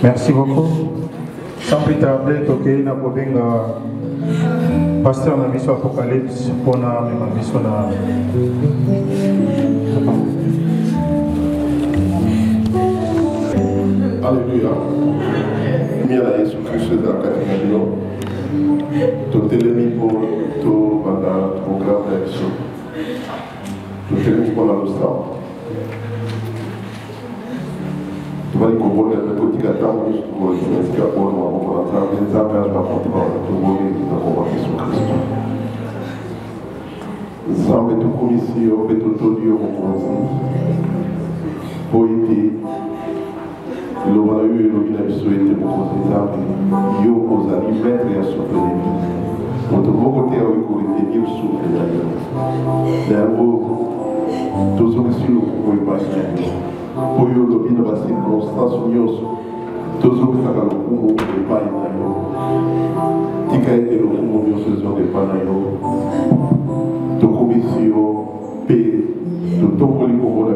Merci beaucoup. Sans plus tarder, toqué na kobenga pasteur na mission Apocalypse pour na mission na Alléluia. Mia Yesu Christ da katingalio. To telemi pour to banda programme Yesu. To telemi pour la nostra. Tu vas comprendre le petit gâteau, tu vas essayer de voir comment on va travailler les affaires, tu vas comprendre tout le monde qui va comprendre Jésus Christ. Zambe tu commission, tu tout Dieu au conseil. Poété, le roi eu le qui n'a souhaité pour conseil zambe, yo aux amis maîtres et à souffler. Pour te voir côté où il était mieux souffler d'ailleurs. Tout ce que tu veux passer. Pour yo le bien dans circonstance nyoso tozo kaka le kumo de pai na yo tika ete le kumo nyoso zo de pai na yo to komisio pe to tokoli ko la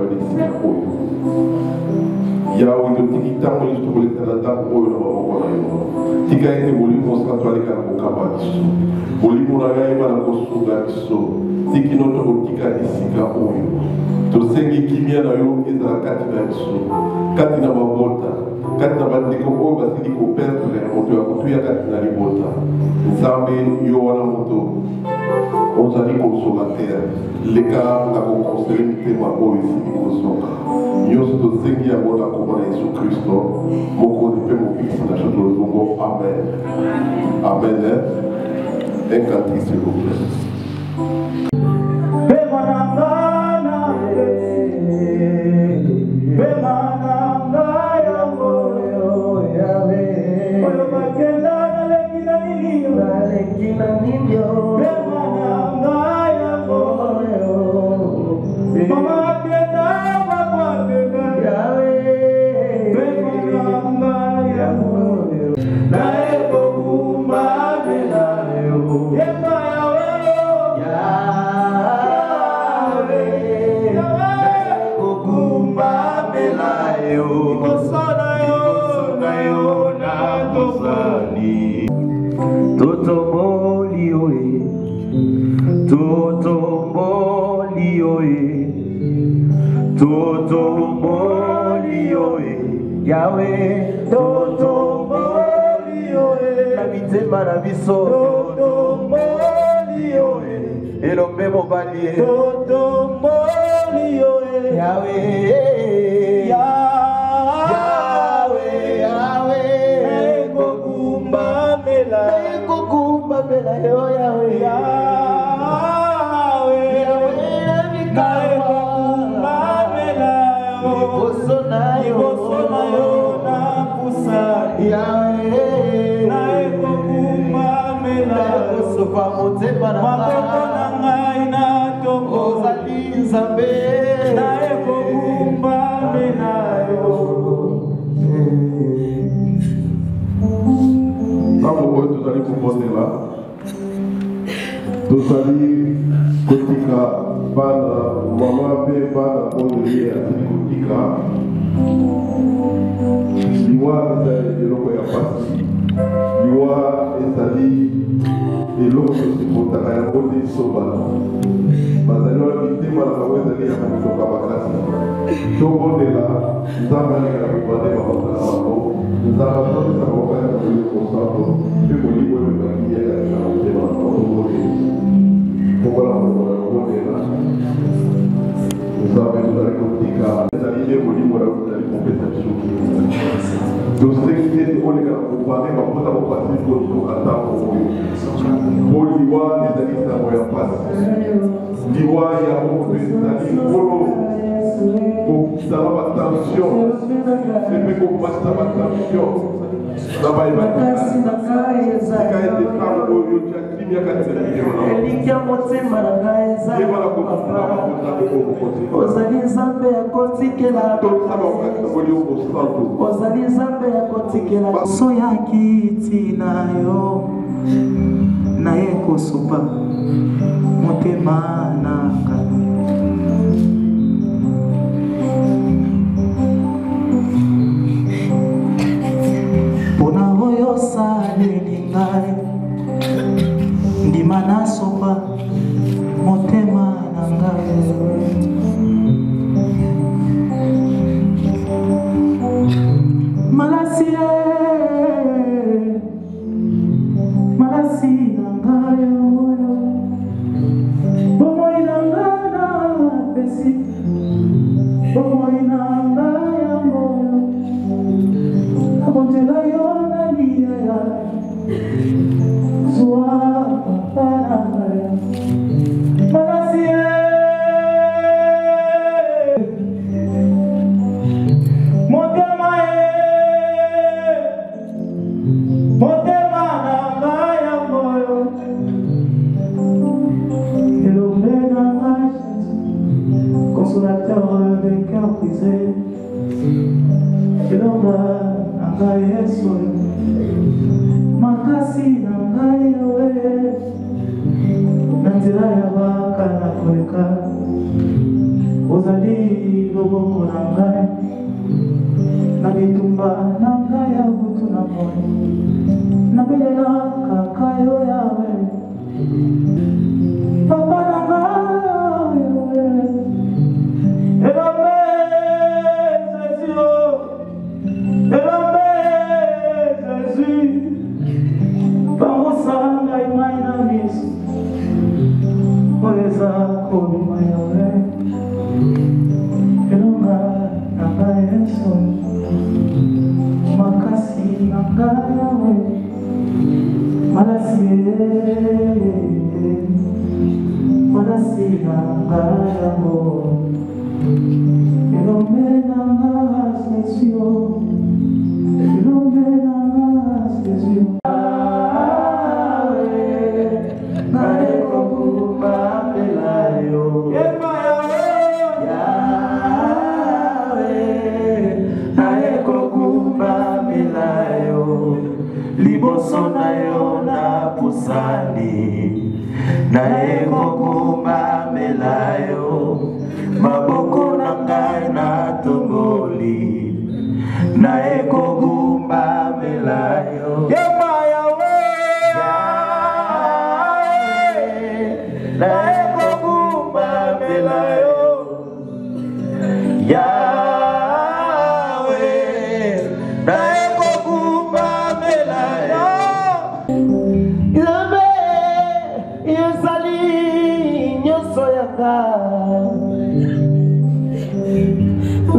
Yawe totiki ntango nyonso tokoleka na ndako oyo na maboko na yo tika ete molimo osala toaleka na kokamba biso molimo na yo ayeba na kosunga biso tikino tokotika esika oyo tosengi kimia na yo ezala kati na biso kati na mabota kati na bandeko oyo basili koperdre moto ya kotuya kati na libota nzambe yo wana moto ozali consolateur leka na kokonsele mitema oyo esili kosoka nyonso tosengi yango na kombo na Yesu Kristo mokonzi mpe mokilisi na shoko lozongo amen amen incantique s'il vous plaît. Yahweh, Elombe mobali Yahweh Kokumba mela yo Yahweh tozali kotika bana mama mpe bana oyo ye azali kotika liwa ezali eloko ya pasi liwa ezali eloko tosikotaka yango te sobana bazali wana mitema na bango ezali ya kosoka makasi tobondela nzambe aleka na kobande babota na bango nzambe atondisa bango ya koyeli kosanto mpe molimo oyo bakiyaka na motema na bango tobondela pokola mokola kobondela nzambe tozali kotika ezali nde molimo na tozali kopesa biso tosengi ete oleka na kopane bakota kopasi kosoka ntango oyo po liwa ezali ntango ya pasi liwa yango mpe ezali nkolo kokisama batension epe kokomasa batension na bayebatika ete ntango oyo tia kati na yebana kokofunga bakota ozali nzambe ya kotikela tosabaokatangoli okosanto ozali nzambe ya kotikela so ya kiti na yo naye kosopa motema nanga mpona oyo osaleli ngai ndima nasopa motema na ngai malasi na ngai oyo bomoi na ngai na pesi bomoi na ngai yango nakondela yo na liya ya zwa papa na ngai malasi motema motema na ngai yango elombe na ngai consolateur de cœur brisé elomba na ngai Yesu makasi na ngai owe na nzela ya baka na koleka ozali loboko na ngai bitumba nanga ya butu na moi na belela kaka yo yawe papa nanga yawe elombe Jésus elombe Jésus pamosanga imai na miso oeza kobima yawe elonga nanga Yesu makasi nanga yawe malasi nanga yango elombe nanga Jésus elombe nanga Jésus liboso na yo na pusani na ekokumba melayo maboko na ngai na tongoli na ekokumba melayo yeba yawe na ekokumba melayo Yawe na ekokumba melayo Ilame yesali nyoso yanga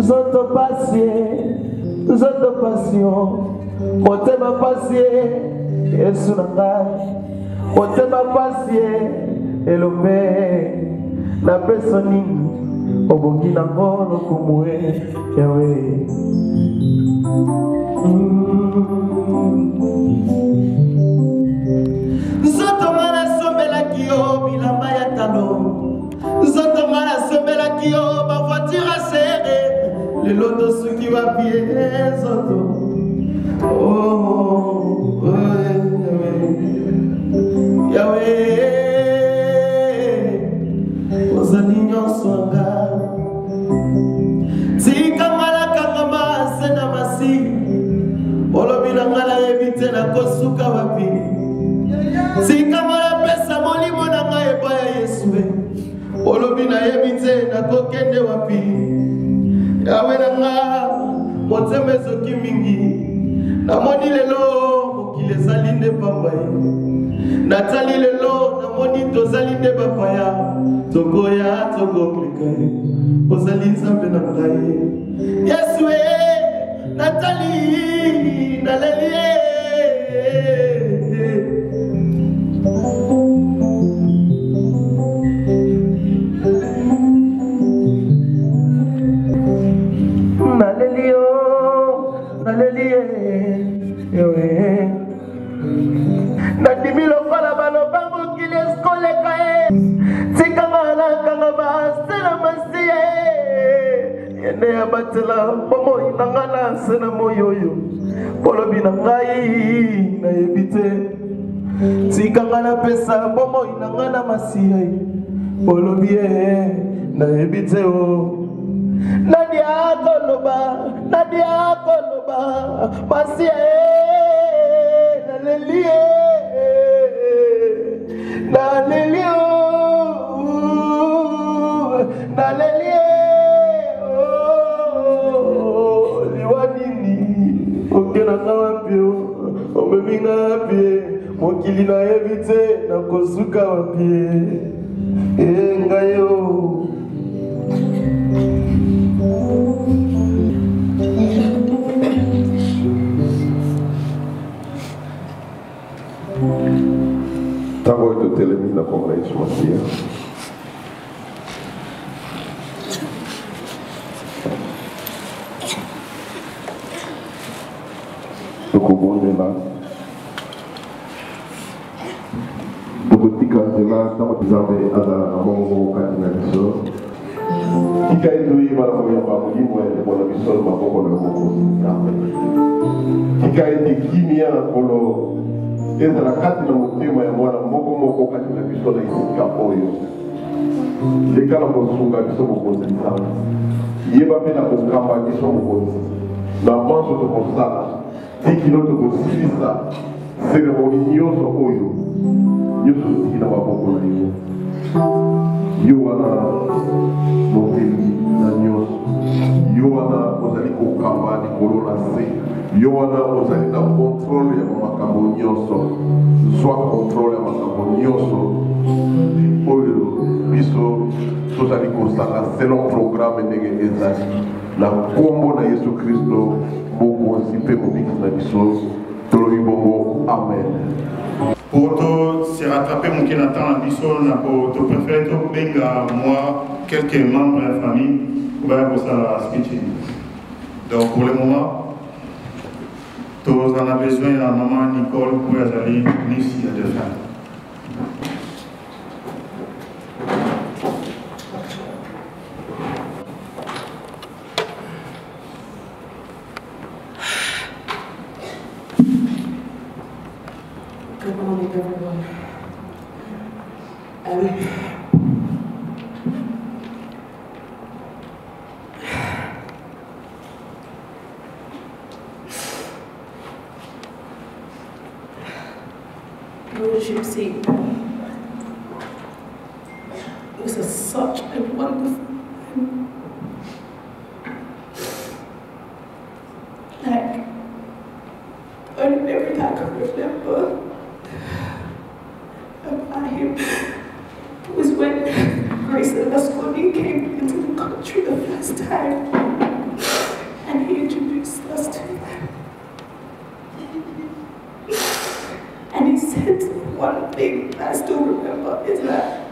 Zoto passion motema pasie Yesu na ngai motema pasie elombe na peso nini obongi na ngolo kumwe yawe Zoto mara sombela kio bilamba ya talo Zoto mara sombela kio ba voiture serré le loto suki wa pied zoto oh yawe ozali nyonso nga tika ngala kangama sena masi olobi na ngala yebi te na kosuka wapi tika ngala pesa molimo na ngai epai ya Yesu olobi na yebi te na kokende wapi yawe na nga motema ezoki mingi namoni lelo mokili ezali nde pamba ye natali lelo namoni tozali nde bapaya tokoya tokoklika ye ozali nzambe na ngai Yesu natali naleli ye Nadimi lokola baloba mokili eskoleka ye tikanga na kanga basela masie yene ya batela bomoi na nga na sena moyoyo polobi na ngai na yebite tikanga na pesa bomoi na nga na masie polobi na yebite o Nadia koloba masie nalelie liwanini okena wapi omeminga wapi mokili na yebite na kosuka wapi ngayo Tango ito telemi na kong rais masia. Tukubonde la. Tukutika zela tango tizame ada mongo katina biso. Ika ito ima na kong yamba mulimu ya bona biso maboko na moko. Ika iti kimia na kolo eza na kati na motema ya mwana moko kati na biso na esika oyo lekala kosunga biso mokonzi nzambe yeba mpe na kokamba biso mokonzi D'avance de Rosala, si qui nous te ça, cérémonie nyonso oyo, nyonso qui n'a pas beaucoup de Yowana Mokeli na nyonso, Yowana ozali kokamba likolo na se, Yowana ozali na contrôle ya makambo nyonso, soit contrôle ya makambo nyonso, oyo biso tozali kosala selon programme ndenge ezali. La combo na Yesu Christo, beaucoup mpe mobiki na biso, tolobi bongo amen. Pour se rattraper mon Kénatan à biso, tu préfères te benga moi quelques membres de la famille pour ça speech. Donc pour le moment, tu en as besoin de la maman Nicole pour aller ici à deux fins. Good morning, everyone. Lord Gypsy was such a wonderful man. Like, only memory I can remember about him was when Grace and Asconi came into the country the first time and he introduced us to them. And he said one thing I still remember is that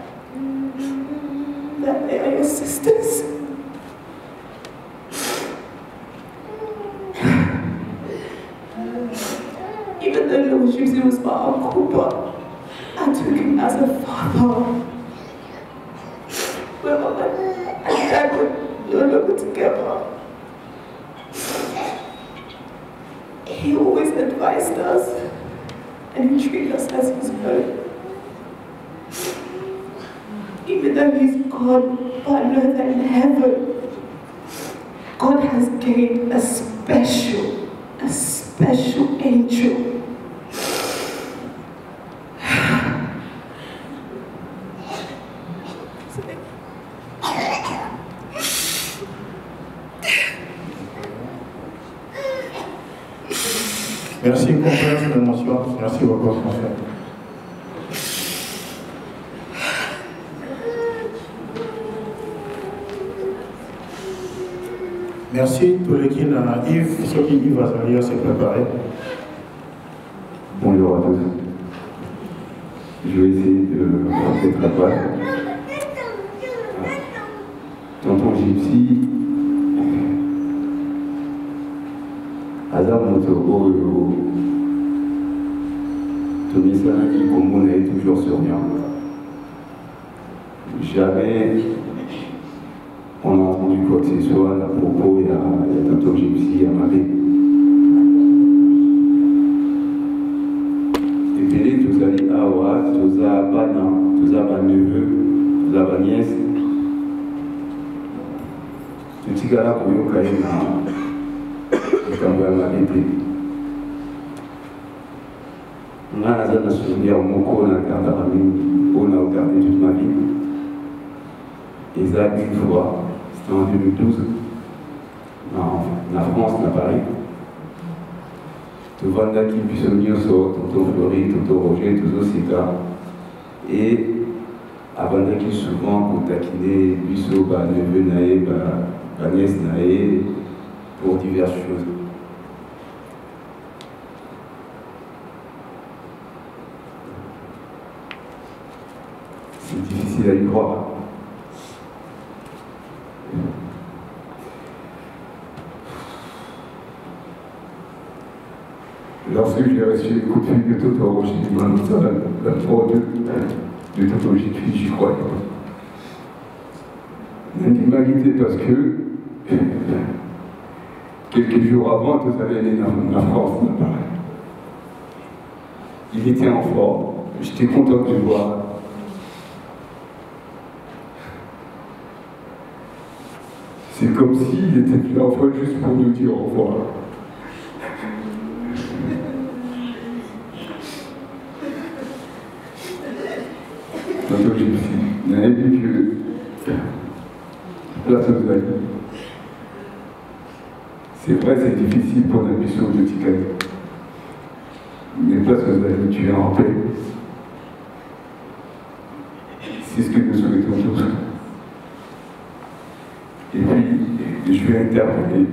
they are your sisters. Even though Lord Gypsy was my uncle, but I took him as a father. When Mama and Dad were no longer together, he always advised us and he treated us as his own. Even though he's gone, but I know that in heaven, God has gained a special angel. Merci, compréhension de l'émotion. Merci beaucoup, mon frère. Merci, tous les qui n'ont Yves, ceux qui Yves Azaria s'est préparé. Bonjour à tous. Je vais essayer d'être à poil. Tonton Gypsy, Azam Moto, Tomisa qui Kombo est toujours sur rien. Jamais on a entendu quoi que ce soit à propos, il y a Tonton Gypsy à ma vie. Tous les awa, tous les bana, tous les neveux, tous les nièces. Tout ce qui est là pour nous, c'est quand même la vérité. On a un souvenir, on a regardé toute ma vie. Et ça, une fois, c'était en 2012, en France, à Paris. Tout le monde qui puisse venir sur Tonton Fleury, Tonton Roger, tout ça, et avant qui souvent contacté Busso, neveu naé, nièce naé, pour diverses choses. C'est difficile à y croire. Lorsque j'ai reçu le coup de fil de Tonton Roger, il m'a annoncé la mort de Tonton Gypsy, j'y croyais pas. Il m'a quitté parce que quelques jours avant, tout allait aller en France. Il était en forme, j'étais content de le voir. C'est comme s'il était venu en fois juste pour nous dire au revoir. Tonton Gypsy, on a dit que place aux amis. C'est vrai, c'est difficile pour la mission de Tikali. Mais place aux amis, tu es en paix. C'est ce que nous souhaitons tous. Et puis, je vais interpeller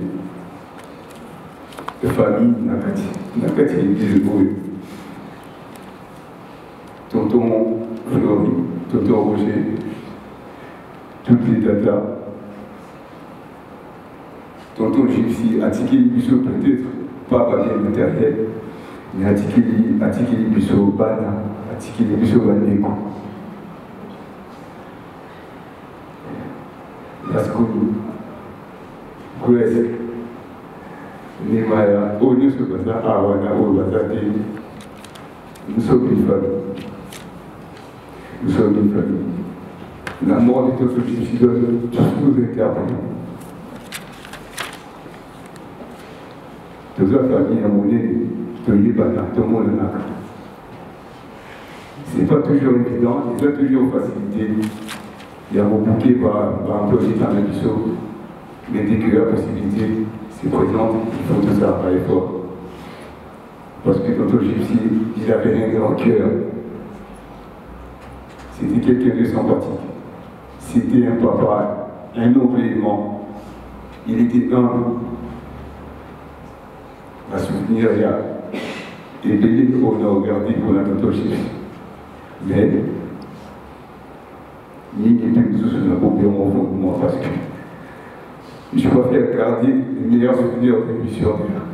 la famille Nakati. Nakati est dit le bruit. Tonton Flori, tonton Roger, toutes les datas. Tonton Gypsy, Atikeli Bisso peut-être, pas papier matériel, mais Atikeli Bisso Bana, Atikeli Bisso Baneko. Parce que Grace, Nemaya, Onius Basa, Awana, Obasate, nous sommes une famille. Nous sommes une famille. La mort de Tonton Gypsy donne tous nos interprètes. Toute la famille a monnaie de Libana, tout le monde n'a. Ce n'est pas toujours évident, il n'est pas toujours facilité. Il y a beaucoup qui par employer dans la mission, mais dès que la possibilité se présente, il faut tout ça par effort. Parce que Tonton Gypsy, il avait un grand cœur. C'était quelqu'un de sympathique. C'était un papa, un noble élément. Il était humble. À soutenir, il y a des délais qu'on a regardés pour la Tonton Gypsy. Mais, il n'y a plus de soucis au fond de moi parce que je préfère garder les meilleurs souvenirs de missionnaires.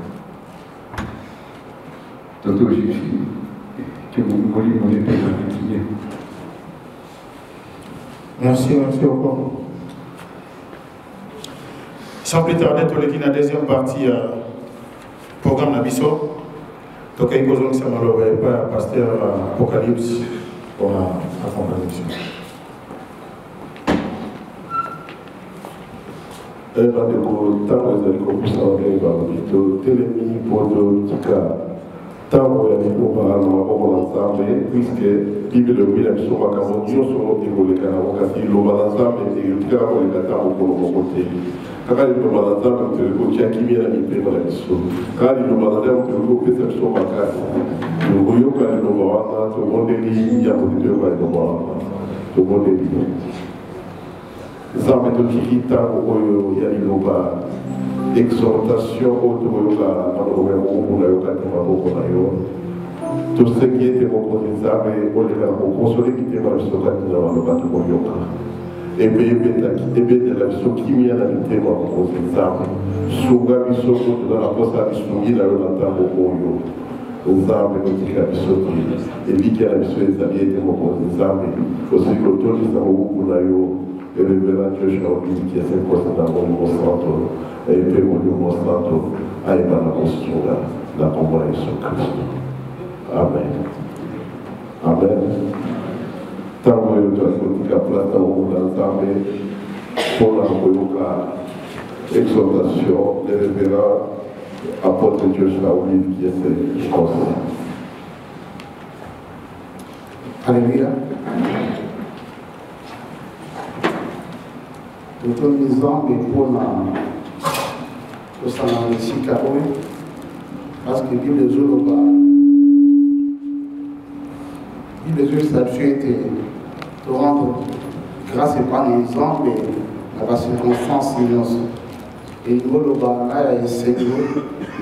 Tonton Gypsy, que vous voulez mon épée de Merci encore. Sans plus tarder, tout le monde a la deuxième partie programme Nabiso. Donc, il y a besoin de pasteur Apocalypse pour accompagner. Bandeko tango ezali kopesa babengi babito telemi poto tika tango ya liloba na maboko na nzambe puiske bible elobi na biso makambo nyonso ekoleka nango kasi liloba na nzambe etikala koleka ntango mokolo moko te kaka liloba na nzambe moto ekotia kimia na mipema na biso kaka liloba na nzambe moto ekopesa biso makasi tokoyoka liloba wana tobondeli yango te toyoka liloba wana tobondeli nzambe tokiki ntango oyo ya liloba exhortation oyo tokoyoka na moloko ya mokongo na yo kati maboko na yo toseki ete mokonzi nzambe oleka na kokonsole mitema na biso kati na maloba tokoyoka epe ebetela biso kimia na mitema mokonzi nzambe sunga biso po toza na posa bisungi na yo na ntango oyo nzambe kotika biso te elikya na biso ezali ete mokonzi nzambe osili kotolisa mobuku na yo et le révérend Dieu Jean-Louis qui est imposé dans mon niveau santo et puis mon niveau santo à la posture la combat Jésus Christ. Amen. Amen. Tant que tu as fait la place dans mon ensemble pour la exhortation le révérend apôtre Dieu Jean-Louis qui est imposé. Alléluia. Totomi nzambe mpona kosala na esika oyo parce que bible ezoloba bible ezosalifie ete torendre grâce epai na nzambe na bacirconstance nyonso elingoloba na ya esengo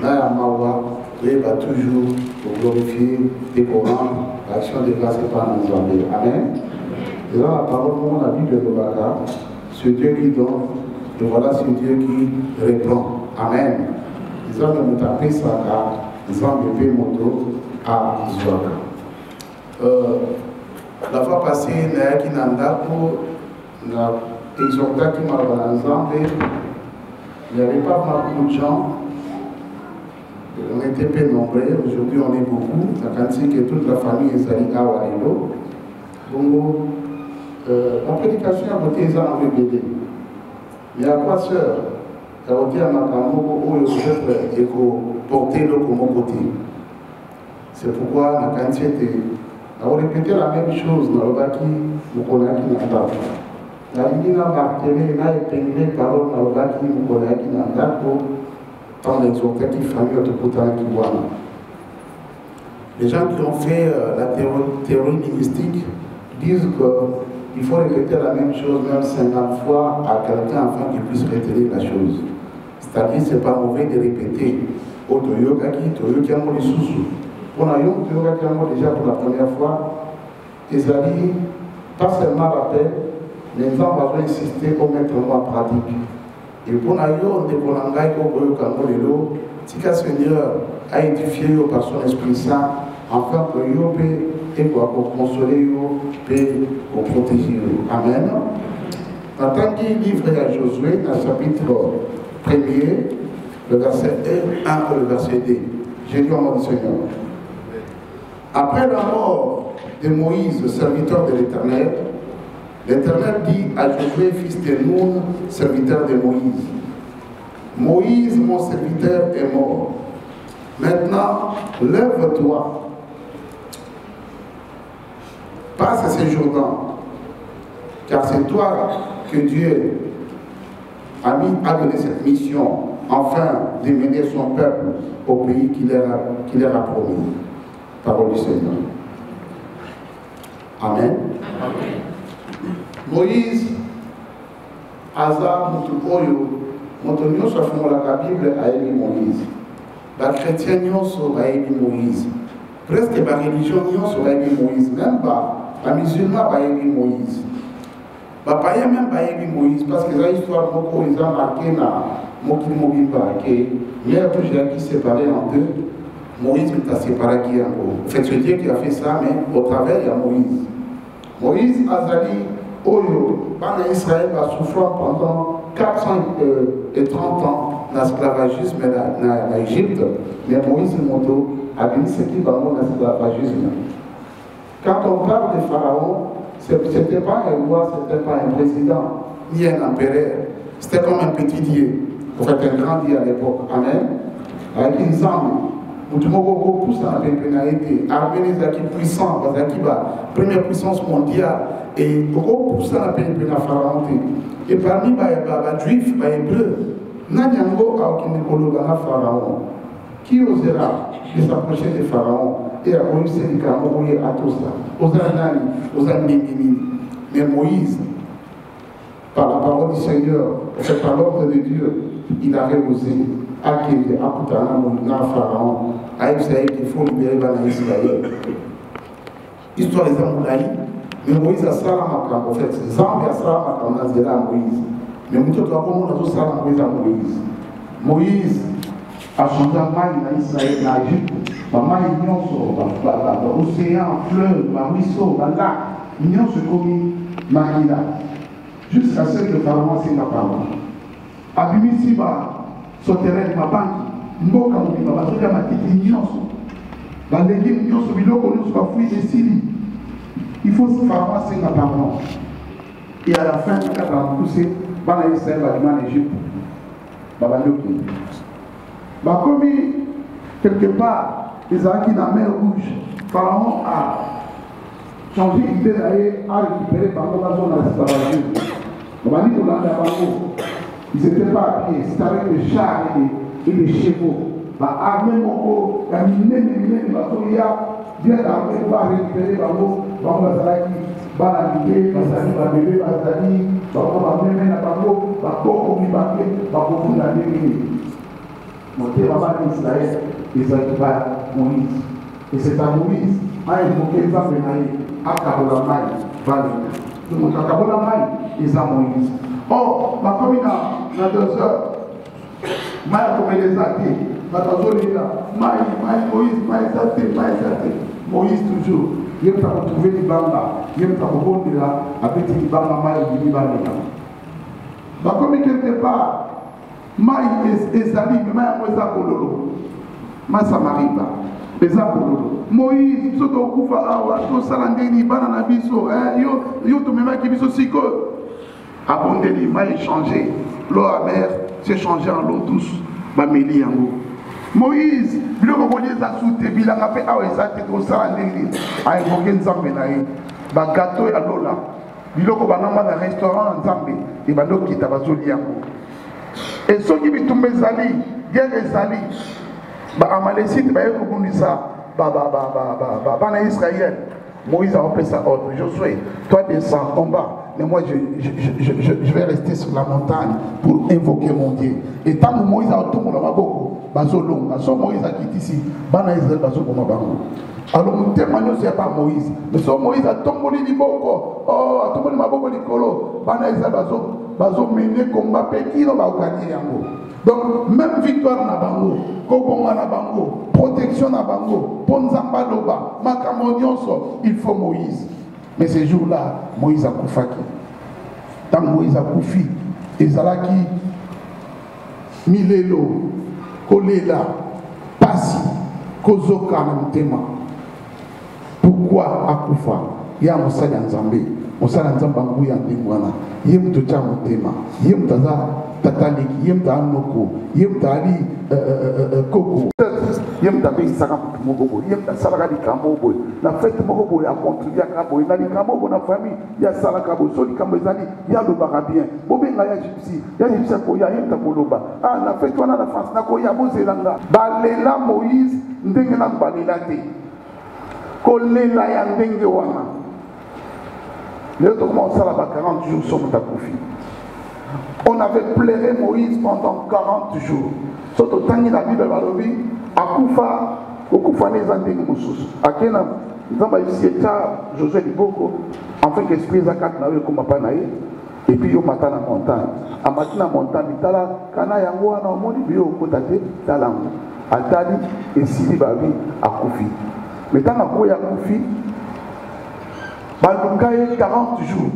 na ya mawa toyeba toujours koglorifie mpe korendre l'action de grâce epai na nzambe amen eza na parole moko na bible elobaka c'est Dieu qui donne, et voilà c'est Dieu qui répond. Amen. Ils ont me tapé ça, ils ont me fait moto à Zouaka. La fois passée, Naya Kinanda, pour l'exhortation qui m'a ensemble, il n'y avait pas beaucoup de gens. On était peu nombreux, aujourd'hui on est beaucoup. La quantité que toute la famille est allée à Walelo. Donc, la prédication a voté ça en bébé. Mais à quoi sœur, il y a aussi un makamoko où il faut porter le côté. C'est pourquoi la quantité, on répété la même chose dans le baki, nous connaissons qui n'a pas. La ligne n'a martelé, n'a épinglé parole dans le baki, nous connaissons qui n'a pas tant l'exhortatif famille de Poutane qui voit. Les gens qui ont fait la théorie linguistique disent qu'il faut répéter la même chose même 50 fois à quelqu'un afin qu'il puisse retenir la chose. C'est-à-dire que ce n'est pas mauvais de répéter. Toyoki amo les sous-sous. Pour la young, Toyoki amo déjà pour la première fois. Et ça dit, pas seulement rappel, mais nous avons insister pour mettre le mot en pratique. Et pour la young, on est pour l'angaï, Tika Seigneur a édifié par son Esprit Saint, afin que yo et pour consoler yo et pour protéger yo. Amen. Dans le livre de Josué, dans le chapitre 1er, le verset 1 et le verset 2. J'ai lu en nom du Seigneur. Après la mort de Moïse, le serviteur de l'Éternel, l'Éternel dit à Josué, fils de Nun, serviteur de Moïse, Moïse, mon serviteur, est mort. Maintenant, lève-toi, passe ces Jourdain, car c'est toi que Dieu a donné cette mission, afin de mener son peuple au pays qu'il leur a promis. Parole du Seigneur. Amen. Amen. Moïse, Asa, Mutukoyo, Montonio, soit la Bible a élu Moïse. La chrétienne, a élu Moïse. Presque la religion, a élu Moïse. Même pas, la musulman, a élu Moïse. Les païens même pas élu Moïse parce que la histoire, ils ont marqué dans Moki Mobimba, que mère qui séparé en deux, Moïse qui a séparé qui en gros. En fait, c'est Dieu qui a fait ça, mais au travers, il y a Moïse. Moïse Azali, Oyo, pendant Israël va souffrir pendant 430 ans d'esclavagisme en Égypte, mais Moïse Moto a béni ce qui va dans l'esclavagisme. Quand on parle de Pharaon, ce n'était pas un roi, ce n'était pas un président, ni un empereur. C'était comme un petit dieu. En fait, un grand dieu à l'époque. Amen. Avec une arme. Nous avons beaucoup ça avec pénalité. Arménie est puissant, parce que la première puissance mondiale. Et beaucoup ça avec pénalité. Et parmi les juifs, les hébreux, Nanyango a aucun colloque Pharaon. Qui osera de s'approcher de Pharaon et à Moïse et à tout ça, aux Anani, mais Moïse, par la parole du Seigneur, c'est par l'ordre de Dieu, il a rehaussé à Pharaon, à Israël, il faut libérer Israël. Histoire des Amoulaï, mais Moïse a Salamaka, en fait, Zambi a Salamaka, on a dit là Moïse. Mais nous avons Moïse. Moïse a changé maille dans Israël, dans l'Égypte. Maille l'océan, fleuve, ruisseau, lac, mignon se commis Maïla. Jusqu'à ce que le Pharaon s'est ma parole. Abimisi va sauterelle ma banque, mboka mobima bazoya matiti nyonso. Ba légumes nyonso biloko nyonso ba fruits et sili. Il faut que Pharaon s'est ma parole. Et à la fin, quand on a poussé, bana Israël va demander en Égypte. Babanyoki. Bah, comme quelque part, les acquis dans la mer Rouge, Pharaon a changé l'idée d'aller à récupérer par la zone de l'esclavagisme. On va dire qu'on a ils n'étaient pas à pied, c'était avec les chars et les chevaux. Bah, armée Moko, il y a mille bateaux, il y a bien l'armée pour récupérer Bango, Bango Bazalaki, Banabité, Bazali, Babébé, Bazali, Bango Babébé, Bango, Bango, Komibaké, Bango Koundabé. Monter là-bas en Israël, ils ont équipé Moïse. Et c'est à Moïse, à évoquer les Aménaïs, à Kabolamai, donc à Kabolamai, ils ont Moïse. Oh, ma commune dans 2 heures, Maï comme les athées, ma tazoli là, Moïse toujours, il y a retrouvé les Bamba, il y a retrouvé là, avec les Bamba, Maï, il y a ma commune quelque part, Maï ezali, mais Maï eza kololo. Maï ça m'arrive pas. Eza kololo. Moïse, biso to kufa awa, to salangeni bana na biso, yo to mema ki biso siko. Abondeli, Maï changé. l'eau amère s'est changée en l'eau douce. Bameli yango. Moïse, biloko konyeza sute bilanga pe awa ezate ko sala ndenge a invoquer nzambe na ye. Ba gâteau ya lola. Biloko banamba na restaurant nzambe e bandoki tabazoli yango. Et soki bitumba ezali, guerre ezali, ba amalekite ba yekobundisa bana Israël. Moïse a repris sa ordre. Josué, toi descends en bas. Mais moi, je vais rester sur la montagne pour invoquer mon Dieu. Et tant que Moïse a tombé dans ma boko, Bazolong, Moïse a quitté ici, Bana Israël, Bazolong, alors nous témoignons, ce n'est pas Moïse. Mais si Moïse a tombé dans boko, oh, a tombé dans ma boko, Bana Israël, Bazolong, mené combat, qui n'a pas gagné. Donc, même victoire na bango, kobonga na bango, protection na bango, ponzamba loba, makamonyonso, il faut Moïse. Mais ces jours-là, Moïse a koufaki. Tant Moïse a koufi, ezalaki milelo, kolela, pasi, kozoka na mtema. Pourquoi akoufa? Ya mosala nzambe, mosala nzambe bangu ya ndengwana. Yem to cha mtema, yem taza tataliki, yem ta noko, yem ta ali koko. Yem ta be saka mogobo, yem ta sala di kambobo. Na fête mogobo ya contribuer kabo, na di kambobo na famille, ya sala kabo, so di kambo ezali, ya lo bara bien. Bobenga ya gypsy, ya gypsy ko ya yem ta koloba. Ah na fête wana na France na ko ya bozelanga. Balela Moïse ndenge na balela te. Kolela ya ndenge wana. Le commence à la 40 jours sur Moutakofi. On avait pleuré Moïse pendant 40 jours. Surtout tant que la Bible va le dire, Akoufa, Okoufa n'est pas un moussous. Akena, nous avons ici Josué Liboko, enfin que l'esprit Zakat n'a eu comme panaï, et puis au matin la montagne. À matin la montagne, Tala, Kana Yangoa, na Moni, Bio, Kotate, Talam, Atali, et Sili Babi, Akoufi. Mais tant que Akoufi, Balukaye 40 jours.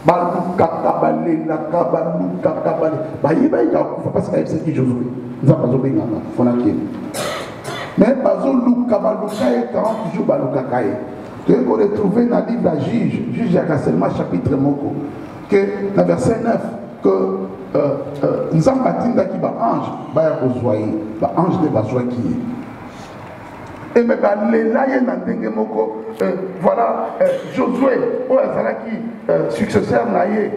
Balukaka balé, la kabaluka balé. Bayiba il a parce qu'il c'est qui Josué. Nous avons besoin de Fonaki. Mais Bazoluka balukaye 40 jours balukakaye. Tu peux retrouver dans le livre de Juge, Juge Yakaselma chapitre moko, que dans verset 9 que nous avons bâti qui va ange, va rejoindre, va ange de bazoua qui. Et mais voilà Josué, successeur naïe,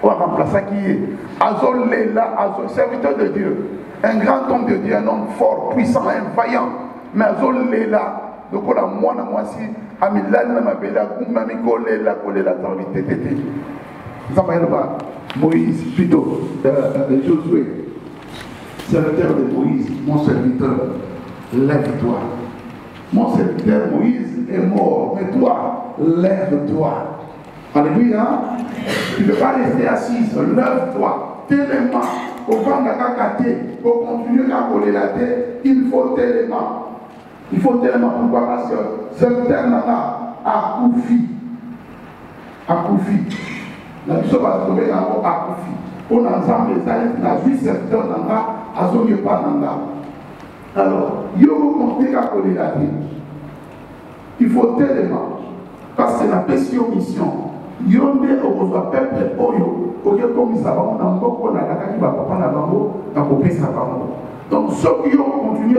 ou remplaçant qui est Azol Lela, Azol serviteur de Dieu, un grand homme de Dieu, un homme fort, puissant, un vaillant. Mais Azol Lela, donc on a moi si Amilal ma bella, Goumamiko Lela, Kolela, Tété. Moïse, plutôt Josué, serviteur de Moïse, mon serviteur, lève-toi. Mon serviteur Moïse est mort, mais toi, lève-toi. Alléluia. Tu ne peux pas rester assise, lève-toi. Tellement, au vent de la cacate, pour continuer à coller la tête, il faut tellement. Il faut tellement. Pourquoi? Parce que serviteur n'a à Koufi. À Koufi. La mission va se trouver à Koufi. On a ensemble les alliés, la vie serviteur n'a à Zoye pas n'a. Alors, il faut à coller la vie. Il faut tellement, parce que la pression mission, il y a un peuple oyo, comme ça va, on a encore la qui va pas la bango, la copie ça va. Donc, ceux qui ont continué,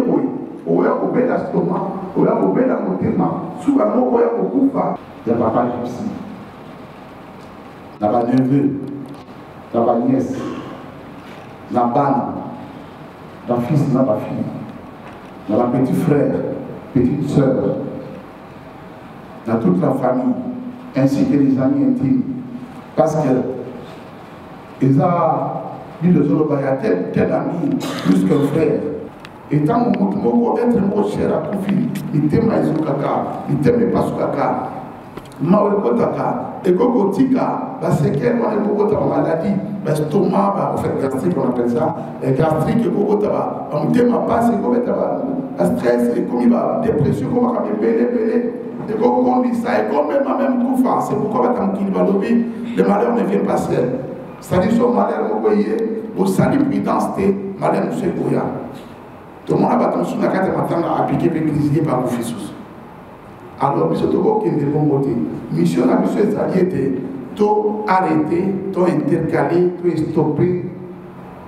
on a coupé l'estomac, on a coupé la montée, sous la mort, on a coupé la papa gypsy, la neveu, la nièce, la banne, la fils, la fille. Dans la petit frère, petite soeur, dans toute la famille, ainsi que les amis intimes. Parce que ils ont dit le jour il y a tel ami, plus qu'un frère. Et tant que vous être mon cher à Koufi, il t'aime à Izukaka, il t'aime pas Sukaka, Maouekotaka, et Kokotika, la séquelle, la maladie, l'estomac, en fait, gastrique, on appelle ça, et gastrique, et Kokotaba, on t'aime pas, c'est comme la stress, et comme il va, dépression, comme il va, belé, et comme on dit ça, et comme même Koufa, c'est pourquoi le malheur ne vient pas seul. C'est-à-dire, son malheur, vous voyez, vous saluez prudence, malheur, monsieur Goya. Tout le monde a attention à la matin à appliquer l'église par vos fils. Alors, monsieur Togo, qui est de bon côté, mission la mission est tout arrêter, tout intercaler, tout stopper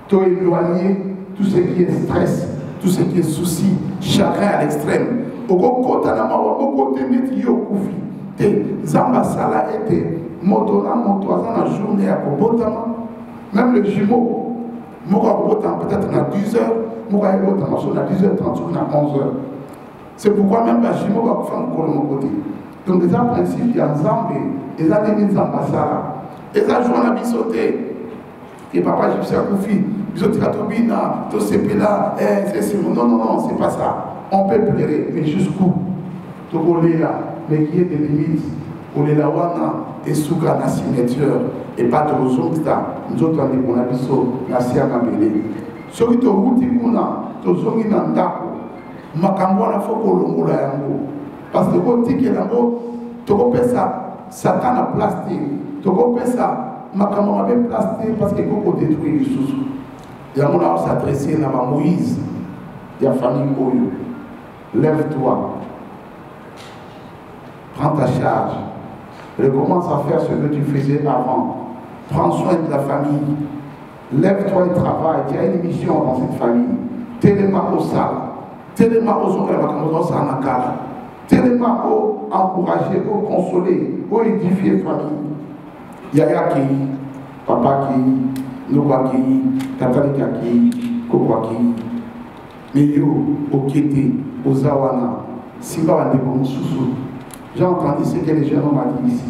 tu éloigner tout ce qui est stress, tout ce qui est souci, chagrin à l'extrême. Au côté Zamba Sala était Motona Motoazan la journée à Kobotama, même le jumeau, peut-être à 10h, Moka à 10h30 ou à 11h. C'est pourquoi même le jumeau va faire encore mon côté. Donc, les principes, il y a Zambé, les années Zamba Sala, les adjoints à Bissoté, et papa, je suis à Koufi, Bissoté Katobina, tout ce là, c'est non, non, non, c'est pas ça. On peut pleurer, mais jusqu'où? Togoléa, mais qui est des limites. Olela wana, et souka na signature, et pas de rozokta, nous autres on a biso, na siaka bele. Soki to wuti kuna, to zongi na ndako, makambo na foko longola yango. Parce que ko tiki yango, to ko pesa Satan a plastique, to ko pesa makambo mabe plastique parce que ko détruire lisusu. Yango na s'adresser na ba Moïse, ya famille Oyo. Lève-toi, prends ta charge, recommence à faire ce que tu faisais avant, prends soin de la famille, lève-toi et travaille, tu as une mission dans cette famille, tellement au sale, tellement aux autres, tellement au encourager, au consoler, au édifier la famille. Yaya qui, papa qui, Noba qui, Katalika qui, Kokwa qui, mais yo, au Kété, aux Zawana, Simba Wandeko Moussoussou. J'ai entendu ce que les jeunes m'ont dit ici.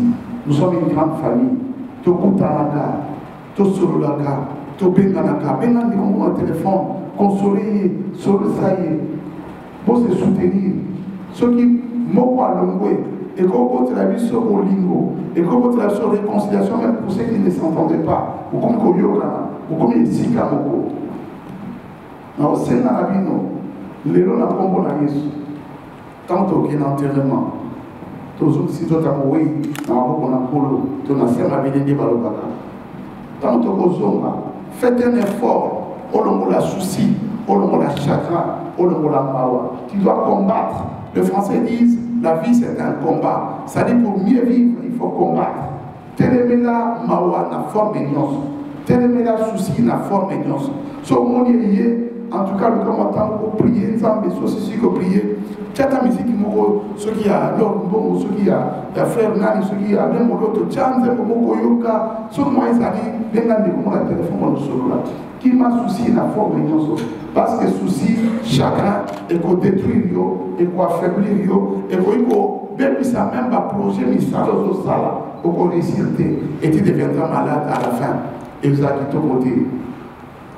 Nous sommes une grande famille. Tokutanaka, Tosololaka, Tobenganaka, Benganeko au téléphone, consoler, solusayer, pour se soutenir. Ceux qui m'ont parlé, et qu'on la vie sur Olingo, et qu'on la sur réconciliation, même pour ceux qui ne s'entendaient pas, ou comme Koyoka, ou comme Sika Moko. Non, c'est dans la vie, non. Les gens n'ont pas bon à Yesu. Tant qu'il y a un enterrement, tous si tu as moué, dans la boue, on a polo, tu n'as pas bien dit Balobaka. Tant que vous faites un effort, au long de la souci, au long de la chagrin, au long de la mawa. Tu dois combattre. Les Français disent la vie c'est un combat. Ça dit pour mieux vivre, il faut combattre. Téléméla mawa na forme de nyos. Téléméla souci na forme de nyos. So mon lié. En tout cas, le commentaire pour prier, nous avons aussi pour prier. Tu as ta musique, ceux qui a l'ordre, ceux qui a frère Nani, ceux qui a même l'autre, Tchanze, Mokoyoka, ceux qui ont dit, les gens qui ont le téléphone, qui m'a souci la forme de parce que souci, chacun, et qu'on détruit, et qu'on affaiblit, et qu'on même si ça même pas projet, mais ça, pour qu'on réussisse, et tu deviendras malade à la fin. Et vous avez tout côté.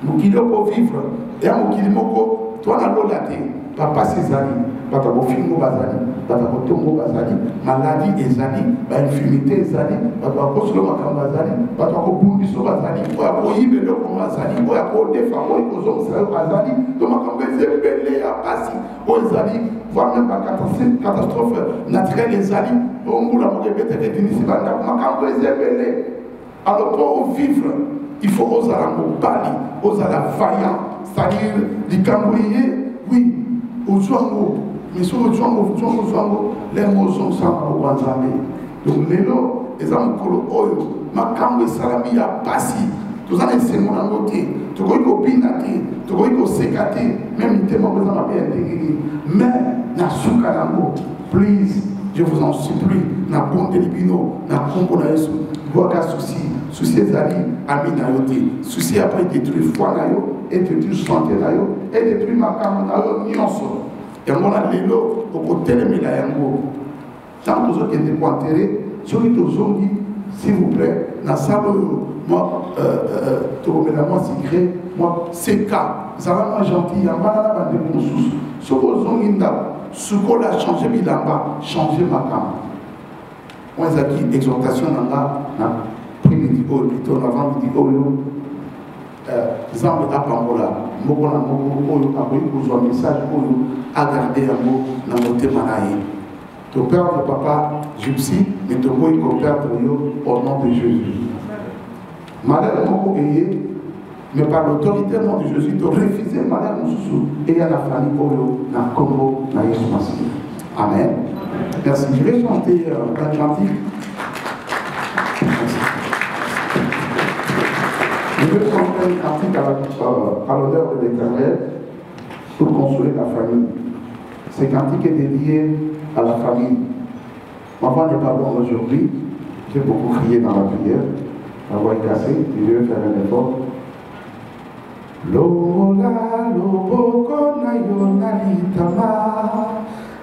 Mokili pour vivre, et à Mokili Moko, toi na lolate, papa Césari, papa Bofingo Bazali, papa Botongo Bazali, maladie Ezali, infirmité Ezali, papa Bosolo Makam Bazali, papa Bundiso Bazali, papa Boyibe Loko Bazali, papa Defa, Kozom Bazali, donc Makam Bezebele à Passi, Ezali, voire même pas catastrophe naturelle Ezali, Omboula Mokebete Detinisi Banda, Makam Bezebele, alors pour vivre, il faut oser la bali, oser la vaillant, c'est-à-dire les cambriers, oui, au Zouango, mais sur le Zouango, les mots sont sans au Wanzamé. Donc, les lots, les amokolo oyo, ma cambre salami a passi, tous en essayent mon angoté, tu vois qu'on binate, tu vois qu'on sécate, même il témoin besoin de bien intégré. Mais, na soukanango, please, je vous en supplie, na bon délibino, na combo na yesu, boaka souci. Souci ezali ami na yo te. Souci après détruire foi na yo et détruire santé na yo et détruire makambo na yo nyonso. Yango na lelo okotelemela yango. Tant tozokende koenterre soki tozongi s'il vous plaît na sala oyo moi tokomela moi secret moi seka zala moi gentil yambana na bandeko mosusu soki ozongi ndako sukola changer bilamba changer makambo. Moi ezalaki exhortation na nga na midi plutôt avant midi oyo Zambe apambola moko na moko oyo akoki kozwa message oyo agarde yango na motema na ye toperdre papa Gypsy mais tokoki koperdre yo au nom de Jésus malheur moko eye mais par l'autorité nom de Jésus torefuser malheur mosusu eya na famille oyo na Congo na Yesu Masihi. Amen. Merci. Je vais chanter un cantique. veux chanter un cantique à l'honneur de l'Éternel pour consoler la famille. Ce cantique est dédié à la famille. Ma voix n'est pas bonne aujourd'hui. J'ai beaucoup crié dans la prière. Ma voix est cassée. Je vais faire un effort. Lola loboko na yona litama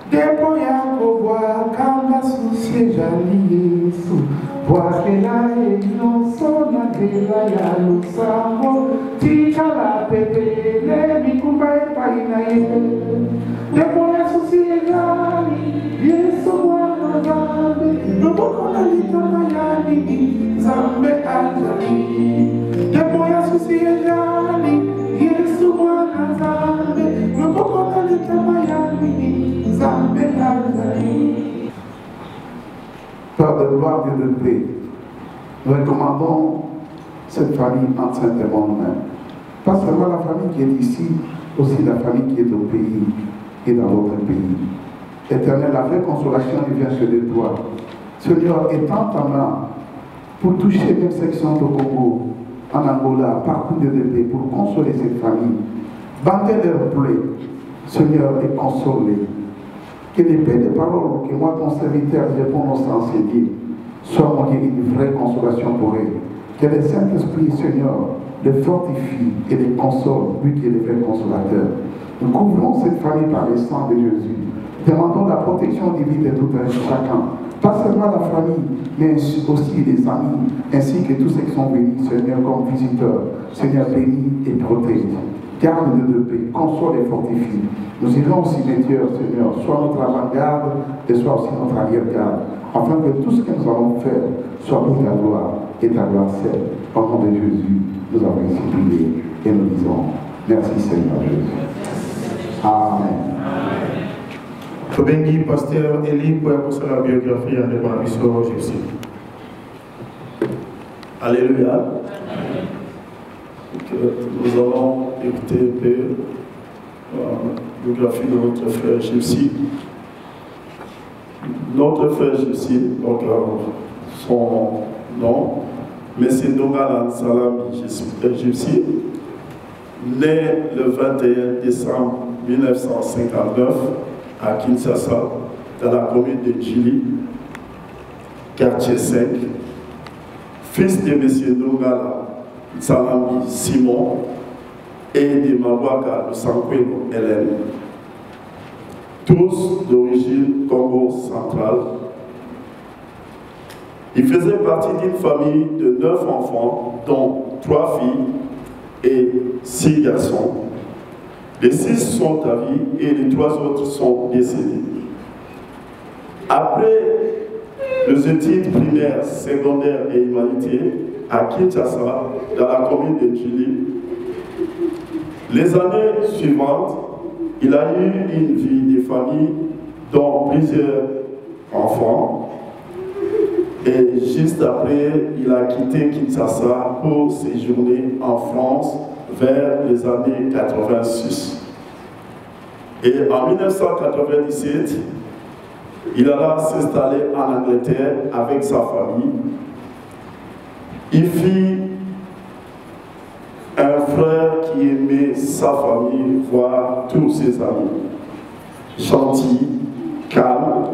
depo yako bwa kamba susie jali Yesu bwakela elonso na kela ya lusambo tikala pepele mikumba epai na ye depo ya susie jali Yesu mwana zambe loboko na litama yani zambe ajali depo ya susie jali Yesu mwana zambe loboko na litama yani zambe ajali. Père de gloire, Dieu de paix, nous recommandons cette famille enceinte de mon même. Pas seulement la famille qui est ici, aussi la famille qui est au pays et dans l'autre pays. Éternel, la vraie consolation ne vient que de toi. Seigneur, étends ta main pour toucher même section au Congo, en Angola, partout de paix, pour consoler cette famille. Bandez leurs plaies, Seigneur, et console-les. Que l'épée des paroles que moi, ton serviteur, j'ai prononcé enseigner, soit mon Dieu une vraie consolation pour eux. Que le Saint-Esprit, Seigneur, les fortifie et les console, lui qui est le vrai consolateur. Nous couvrons cette famille par le sang de Jésus. Demandons la protection divine de tout un chacun. Pas seulement la famille, mais aussi les amis, ainsi que tous ceux qui sont venus, Seigneur, comme visiteurs. Seigneur, bénis et protège. Garde-nous de paix, console et fortifie. Nous irons au cimetière, Seigneur, soit notre avant-garde et soit aussi notre arrière-garde, afin que tout ce que nous allons faire soit pour ta gloire et ta gloire seule. Au nom de Jésus, nous avons ainsi prié et nous disons merci Seigneur Jésus. Amen. Tobengi pasteur Eli pour apporter la biographie de Barabiso Jésus. Alléluia. Nous allons écouter un peu la biographie de notre frère Gypsy. Notre frère Gypsy, donc son nom, M. Dongalan Salami Gypsy, né le 21 décembre 1959 à Kinshasa, dans la commune de Djili, quartier 5, fils de M. Dongalan Salami Simon et de Mabwaka Lusankwelo Hélène, tous d'origine Congo centrale. Il faisait partie d'une famille de 9 enfants, dont 3 filles et 6 garçons. Les 6 sont à vie et les 3 autres sont décédés. Après les études primaires, secondaires et humanitaires à Kinshasa, dans la commune de Djili, les années suivantes, il a eu une vie de famille dont plusieurs enfants. Et juste après, il a quitté Kinshasa pour séjourner en France vers les années 86. Et en 1997, il alla s'installer en Angleterre avec sa famille. Il fit un frère qui aimait sa famille, voire tous ses amis. Gentil, calme,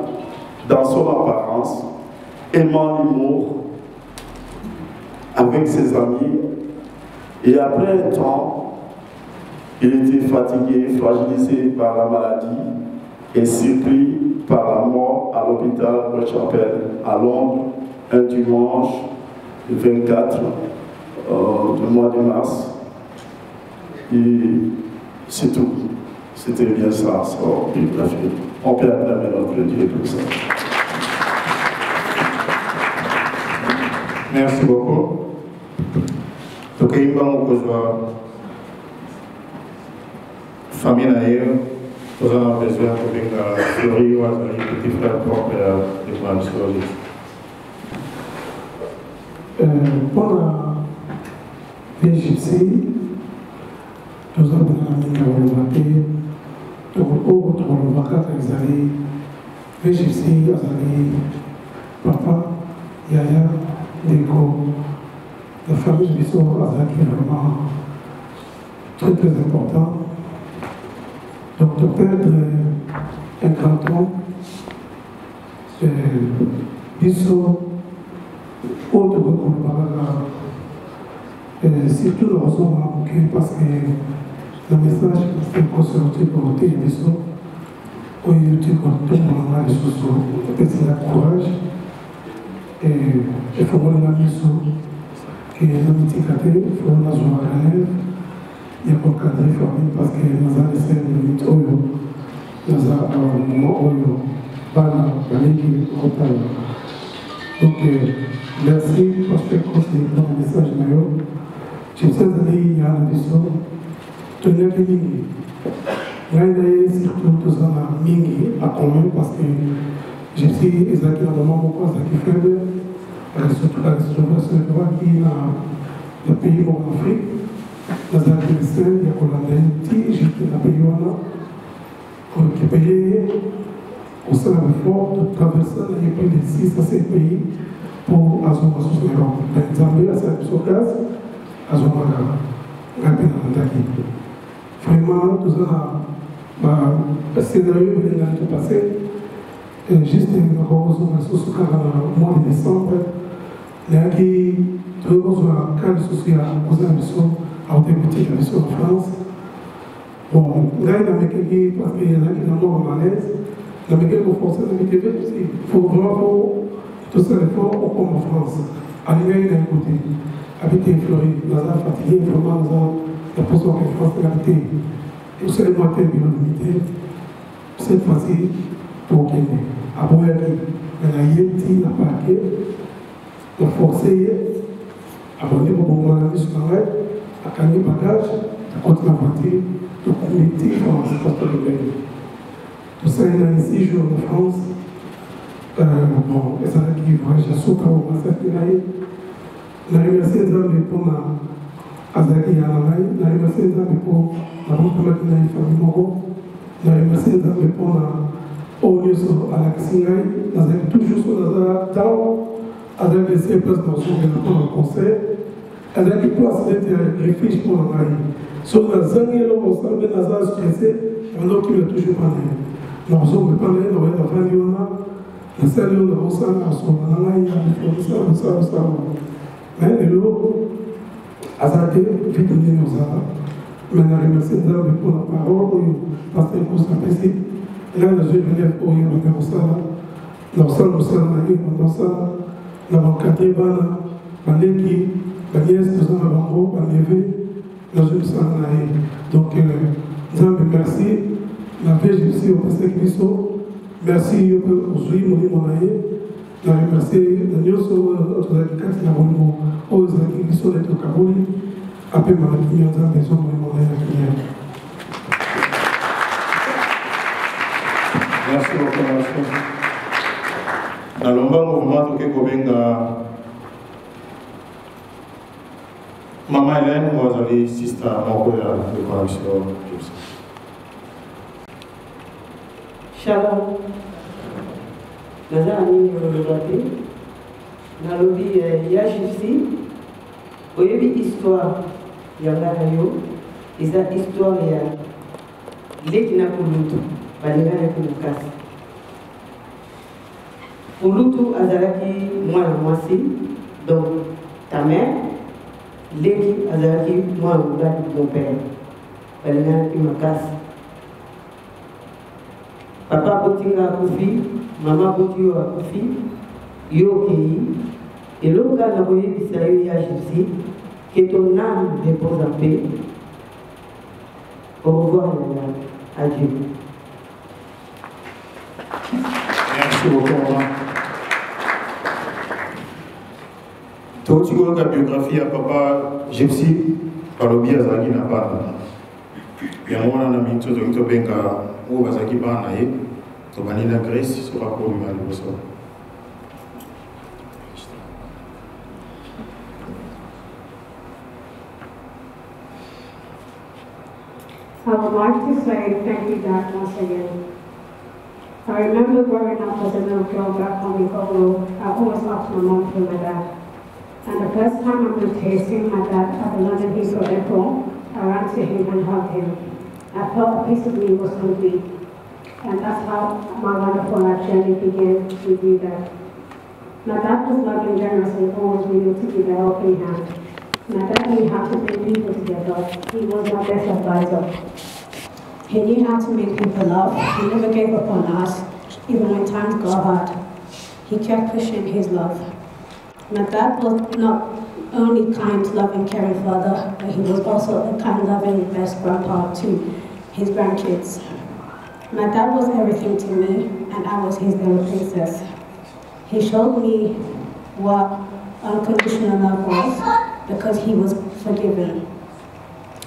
dans son apparence, aimant l'humour avec ses amis. Et après un temps, il était fatigué, fragilisé par la maladie et surpris par la mort à l'hôpital de Chapelle à Londres un dimanche 24 du mois de mars. Et c'est tout. C'était bien ça, on peut acclamer notre Dieu pour ça. Merci beaucoup. Donc, il va nous famille d'ailleurs, nous avons besoin de Fleury ou de petit frère propre de ma psychologie. Pour la Gypsy, nous avons développé autre vacat Azali, Gypsy, Azali, Papa, Yaya, Deko, la famille de Bissot Azaki est vraiment très très important. Donc de perdre un grand homme, Bissot, autre que le surtout le réseau m'a manqué parce que le message était conservé pour le Bissot. Oui, tu comprends les choses, c'est la courage et il faut voir la mission qui est l'amitié il faut la joie à l'élève, il y a pour cadrer famille parce que nous avons laissé le limite nous avons un moment où pas la famille donc merci parce que c'est dans le message maillot je sais qu'il y a une mission tenir les lignes. Surtout tout ça mingi à commun parce que je suis exactement pourquoi ça qui fait surtout la situation qui est dans le pays en Afrique, dans la Grèce, il y a Haïti, j'ai été dans le pays qui payait au sein de l'effort de traverser les plus de 6 à 7 pays pour avoir une ressource d'Europe. Par exemple, c'est le gaz, avoir rapidement. Vraiment, tout ça. Le scénario de l'année passée, juste une ressource au mois de décembre, il y a qui besoin de cas social aux ambitions, à des petites ambitions en France. Bon, là, il y a des gens parce qu'il y en a qui sont en malaise, il y a des gens qui sont forcés, il faut vraiment tout ça l'effort au comme en France. Aller d'un côté, habiter Floride, nous avons fatigué, vraiment, nous avons la position que France a habité. Et vous savez, moi, quelle unité, cette fois-ci, pour Kenya. Après, il y a Yeti, la parquet, la forcé, abonné pour mon ami sur la règle, à gagner bagage, à contre la voiture, de communauté, dans le transport de pays. Tout ça, il y a 6 jours en France. Bon, et ça qui voyage à Souka, au Massacre, il a remercié les hommes pour Azaki Yanamai, il a remercié les hommes pour la banque de la famille Moro, il a remercié les hommes pour la Onyoso à la Kisingai, il a toujours sur la Tao, avec les CPS dans son conseil, avec les places d'être réfugiés pour la maille. Sur la zone, il a ensemble de Nazar stressé, alors qu'il a toujours parlé. Nous avons parlé, nous avons parlé, la salle, nous avons parlé, nous avons parlé, nous avons parlé. Mais l'eau, Azake, vite de nous avons. Mais la remercie d'Azake pour la parole, parce que pour s'apprécier. Là, je venais pour y regarder ça. Dans ça, nous sommes allés dans ça. Nous avons cadré la nièce, nous avons bango, la neveu, nous sommes allés. Donc, nous avons merci. La paix, je suis au passé Christo. Merci aujourd'hui, mon aïe. La remercie de Dieu sur notre éducation, la bonne aux qui sont les Kaboul. Après, ma vie, on a besoin de mon aïe. Merci beaucoup, monsieur. Dans le mouvement de Kekobenga, Maman Hélène, vous avez assisté à mon courrier de connexion. Shalom. Naza ami yolobaté. Nalobi ya gypsy. Oyebi histoire ya nganayo. Eza histoire ya leki na kulutu. Balinga ya kulukasi. Kulutu azalaki mwana mwasi. Donc ta mère. Leki azalaki mwana mobali mon père. Balinga ya kulukasi. Papa botinga akufi, maman botinga akufi, yo kei, et l'autre gars n'a pas eu de sérieux à Gypsy, que ton âme repose en paix. Au revoir, adieu. Merci beaucoup, maman. Tout ce la biographie à papa Gypsy, par le biais de Zaghi n'a pas. Il y a un moment où on a mis où bazaki bana ye to banina Grèce sur rapport du mal au sol. I would like to say thank you, Dad, once again. I remember growing up as a little girl back home in Congo. I always asked my mom for my dad. And the first time I went to see my dad at the London Heathrow Airport, I ran to him and hugged him. I felt a piece of me was complete. And that's how my wonderful life journey began with you, Dad. My dad was loving, generous, and always willing to give a helping hand. My dad knew how to bring people together. He was my best advisor. He knew how to make people laugh. He never gave up on us, even when times got hard. He kept pushing his love. My dad was not only kind, loving, caring father, but he was also a kind, loving, best grandpa to his grandkids. My dad was everything to me, and I was his little princess. He showed me what unconditional love was because he was forgiving.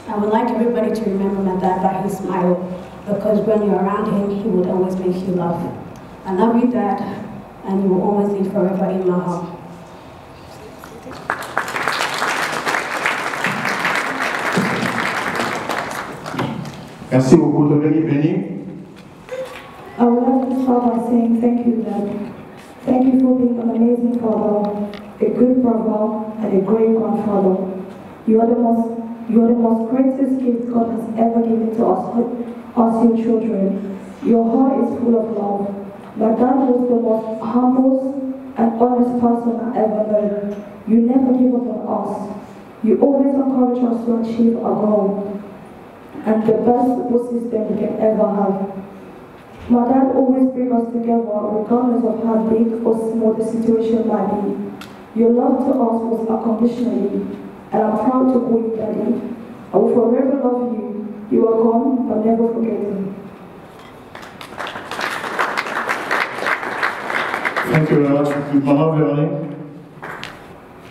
I would like everybody to remember my dad by his smile, because when you're around him, he would always make you laugh. I love you, Dad, and you will always live forever in my heart. Merci beaucoup de venir, Béni. I would like to start by saying thank you, Dad. Thank you for being an amazing father, a good brother, and a great grandfather. You are the most greatest gift God has ever given to us, your children. Your heart is full of love. My dad was the most humble and honest person I ever known. You never give up on us. You always encourage us to achieve our goal and the best support system we can ever have. My dad always brings us together regardless of how big or small the situation might be. Your love to us was unconditionally, and I'm proud to call you Daddy. I will forever love you. You are gone, but never forget me. Thank you very much. Maman Véronique.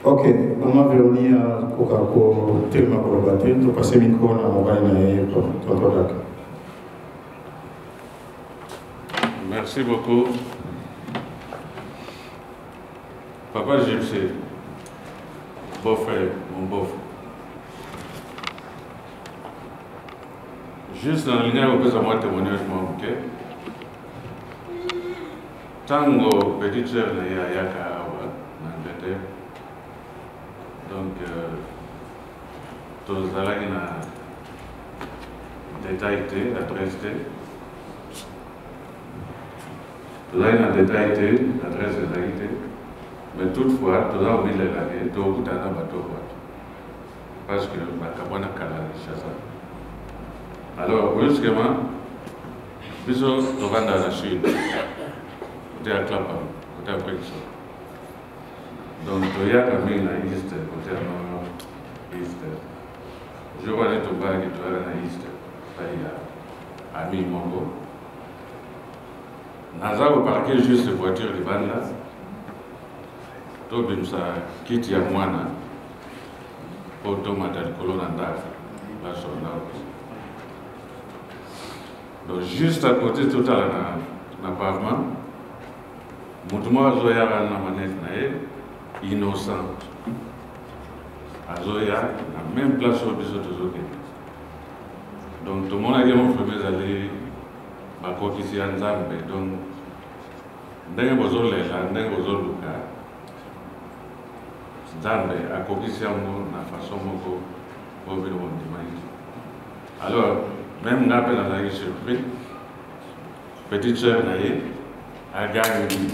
Ok, Maman Véronique a Coca-Cola, tellement collaboraté, tu passes le micro à mobile pour ton. Merci beaucoup. Papa Gypsy, beau-frère, mon beau-frère. Juste dans la ligne où vous avez témoignage, ok? Tango, petite sœur, il y a en Angleterre. Donc, tous allez dans détail, l'adresse. Là, il y a des détails, l'adresse de l'agité, mais toutefois, tout ça, il y a des bateaux, parce que le cabane a calé, alors, brusquement, bisous, nous allons dans la Chine, côté à Clapam, côté à Brixo. Donc, il y a quand même la East, côté à Nord, East. Je vois les Tobago qui sont à East, il y a Ami Mongo. Naza au parquet juste les voitures de bande là. Tout bien ça quitte ya moana. Pour tomber dans le colonne la sonde. Donc juste à côté tout à l'heure na pavement. Moutuma zoya na manette na innocent. Azoya na même place au biso toujours. Donc tout le monde a dit mon frère aller bakokisi ya Nzambe, donc ndenge bozolela ndenge bozoluka Nzambe akokisi yango na façon moko obino bondima iti. Alors même nga mpe nazalaki surpris, petite sœur na ye agangi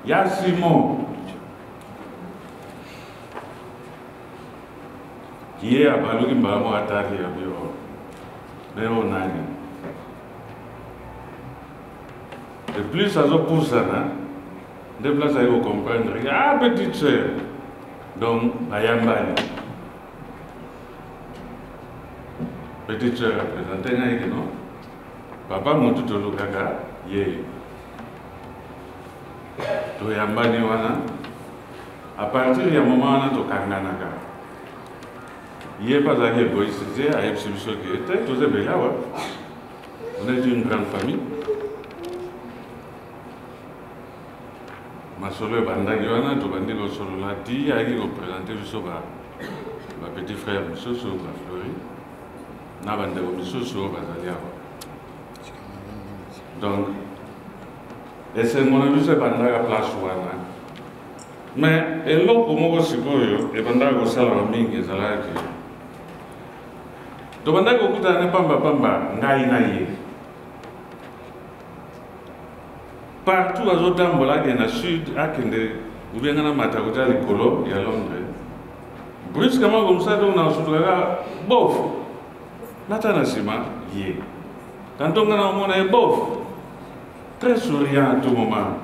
ya Simon ye abaluki mbala mo ataki ya biro neo nani. Et plus ça se pousse, de plus ça va comprendre. Ah, petite sœur. Donc, Ayambani. Petite sœur a présenté, non? Papa m'a tout le caca, yé. To Yambani wana. À partir du moment où on a Kanganaka. Yé pas à égoïsé, à exhibition qui était, tout est bien là, on est une grande famille. Masolo bandagi wana to bandi ko solo la ti aki ko présenter biso ba petit frère Moussoso ba Flori na bande ko Moussoso ba zalia. Donc ese mona biso bandaga place wana Mais eloko moko sikoyo ebanda kosala mingi ezalaki tobanda kokutana ne pamba ngai na ye partout azotambola ake na sud akende ubenga na mata kota likolo ya Londres brusquement comme ça donc na sutaka bof nata na sima ye tantôt nga na mona ye bof très souriant à tout moment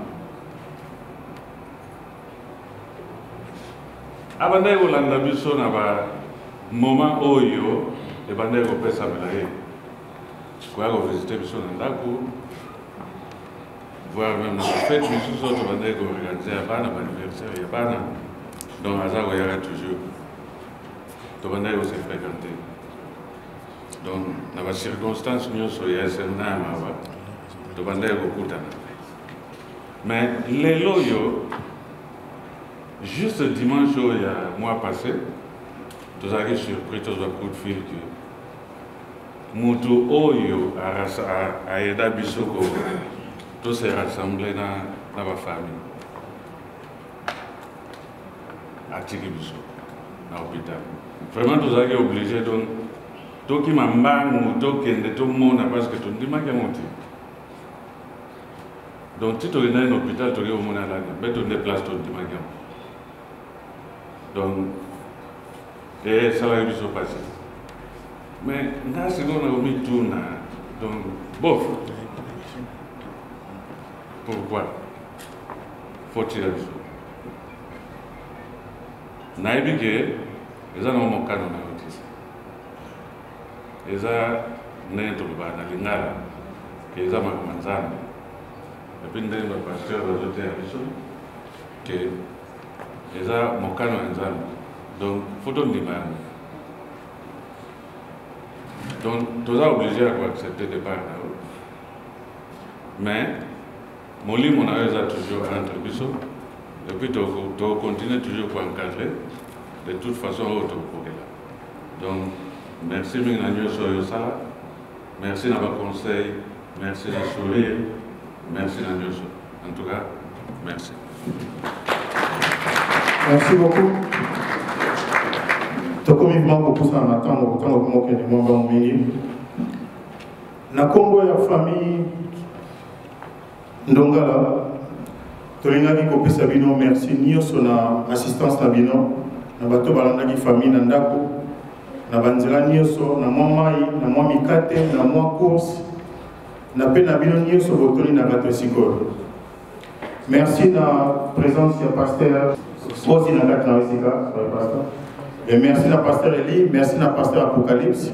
abandai kolanda biso na ba moment oyo ebandai kopesa mela ye koya kovisite biso na ndako voir même na bafete misusu oyo tobandai koorganize ya bana baaniversaire ya bana donc aza koyaka toujours tobandai kose fréquente donc na bacirconstance nyonso ya esenna ya mawa tobandai kokutana mais lelo oyo juste dimanche il y a un mois passé, nous avons surpris tous les coups de fil que Moutou Oyo a aidé Bissoko, tous s'est rassemblés dans la famille. À Tigibissoko, dans l'hôpital. Vraiment, nous avons obligé donc, tout qui m'a mal, tout le monde, parce que tout le monde a monté. Donc, si tu es dans un hôpital, tu es au monde à la mais tu déplaces tout le monde. Donc, et ça va se passer. Mais là, c'est qu'on a mis tout là. Donc, bof. Pourquoi? Faut-il aller sur? Naïbike, ils ont un canon à l'autre. Ils ont un truc à l'ingala, ils ont un manzana. Et puis, le pasteur a ajouté à l'issue que eza mokano ya nzambe donc faut ndima yango donc toza obligé ya koaccepter départ na yo mais molimo na yo eza toujours entre biso et puis tocontinue toujours koencadrer de toute façon oyo tokokela donc merci mingi na nyonso oyo osala merci na baconseil merci na sourire merci na nyonso en tout cas merci. Merci beaucoup. Comme il manque beaucoup ça matin, autant que les mois vont venir. Na Congo ya famille Ndongala, tolingaki kopesa bino merci nyonso na assistance na bino na bato balandaki famille na ndako na banzela nyonso na mwa mai na mwa mikate na mwa course na pe na bino nyonso botoni na bato sikoyo. Merci na présence ya pasteur aussi na kati na Wesika, et merci na pasteur Eli, merci na pasteur Apocalypse.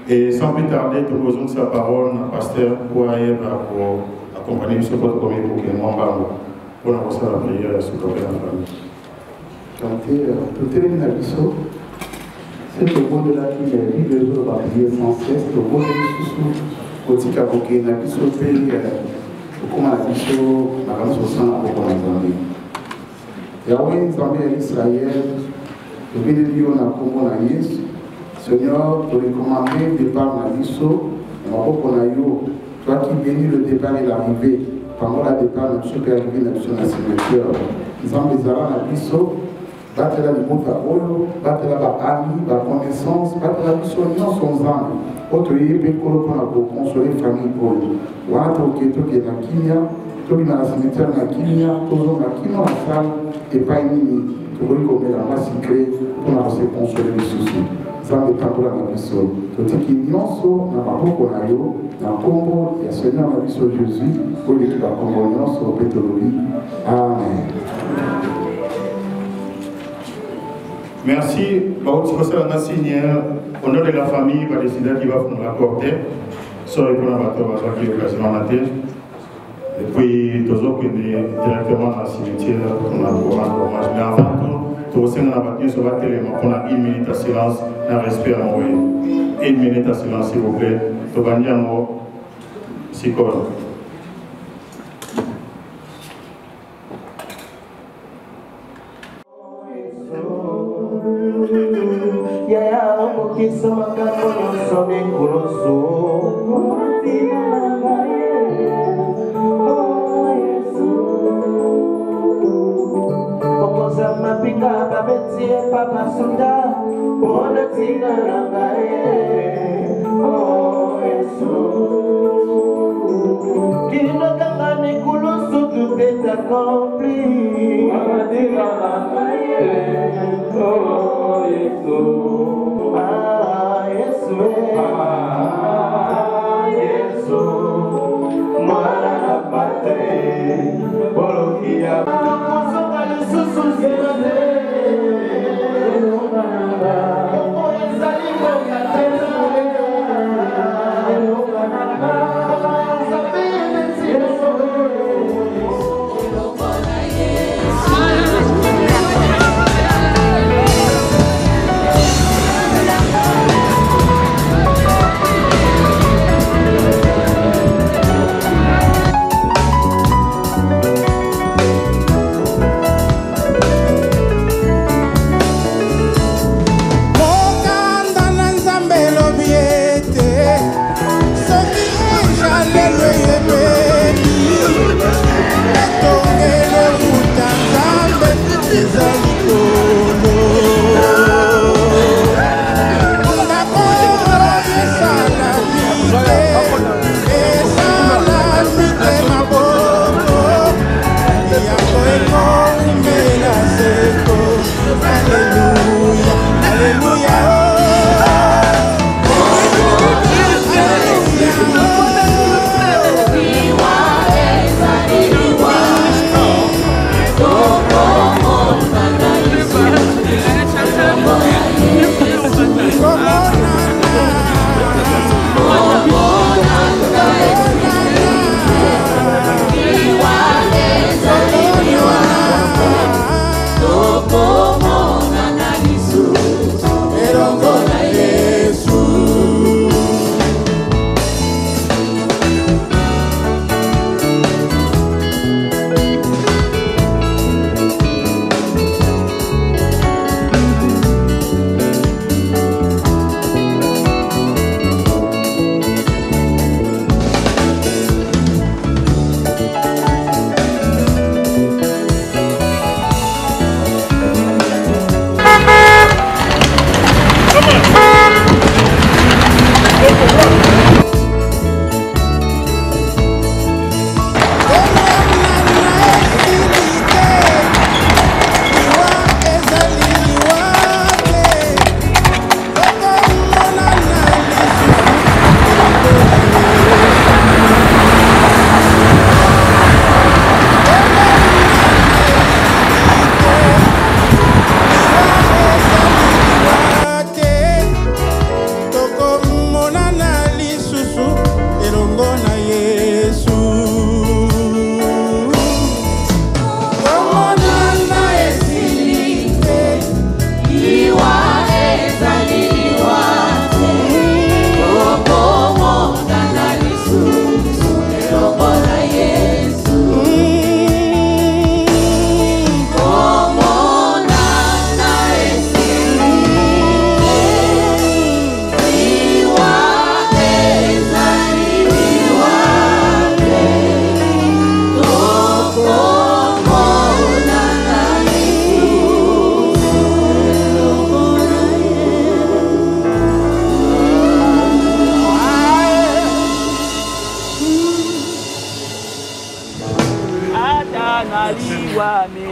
Et sans plus tarder, nous posons sa parole à pasteur pour accompagner ce votre premier pour que moi pour nous faire la prière sur la famille. Quand tu es biso, c'est le bon de la vie, les jours va prier sans cesse, le bon de l'issue, au tika boké, na biso pays, comme la biso, la grande soixante à beaucoup d'années. Yahweh Nzambe ya Israël, le bénédiction na Congo na Yesu, Seigneur, te recommander le départ na biso, maboko na yo, toi qui bénis le départ et l'arrivée, pendant le départ na biso pe arrivé na biso na cimetière. Nzambe ezala na biso, batela libota oyo, batela ba ami, ba connaissance, batela biso nyonso nzambe, oto yebe kolo mpona koconsoler famille oyo. Wana toke na kimia, toki na cimetière na kimia, tozonga kino na salle, et pas nini tokoki komela masikre mpona kose consoler lisusu nzambe etambola na biso totiki nyonso na maboko na yo na nkombo ya seigneur na biso jésus oyo eleki bakombo nyonso mpe tolobi amen. Merci. Bauti kosala signe au nom de la famille va décider qui va fondre la cortège sur les points bateau va qui occasion na terre. Et puis, tous autres directement dans le cimetière pour nous rendre hommage. Mais avant tout, tous ceux qui ont battu sur la télé, on a 1 minute de silence, un respect à envoyer. 1 minute de silence, s'il vous plaît. Tout le monde, c'est quoi? tie papa sunda bona tina rangae oh Yesu kino kangane kulusu tout est accompli bona tina rangae oh Yesu ah Yesu Yesu mwana na patrie bolokia kusonga lususu zimane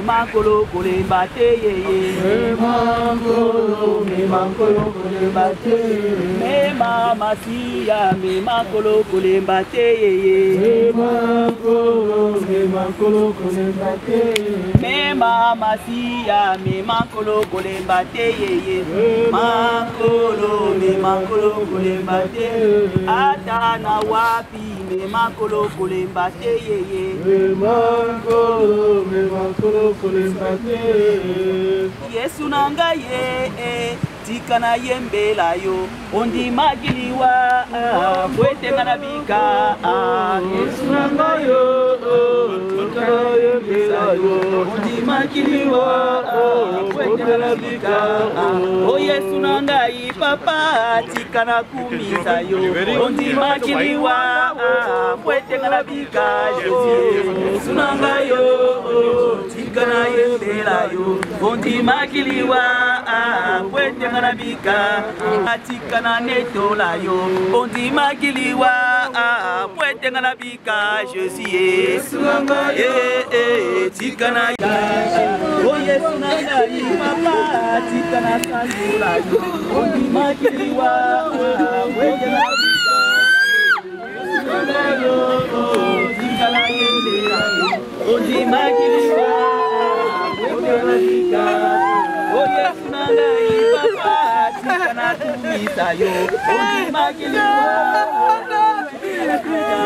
mankolo kole bate ye ye mankolo me mankolo kole bate me mama siya me mankolo kole bate ye ye mankolo kole bate me mama siya me mankolo kole bate ye ye mankolo me mankolo kole bate ata na wapi me mankolo kole bate ye ye mankolo me mankolo kole bate Yesu nanga ye tikana yembela yo ondi magiliwa kwete manabika Yesu nanga yo tikana ondimakiliwa kwetela bika o Yesu na ngai papa tika na kumisa yo ondimakiliwa kwetela bika Yesu na ngai yo tika na yendela yo ondimakiliwa kwetela na bika tika na netola yo ondimakiliwa kwetela na bika Jésus Yesu na ngai tika na o Yesu na ngai papa tika na sandula yo ondimakiliwa kwetela na bika Yesu na ngai tika na yendela yo ondimakiliwa kwetela na bika o Yesu na ngai papa tika na kumisa yo ondimakiliwa kwetela na bika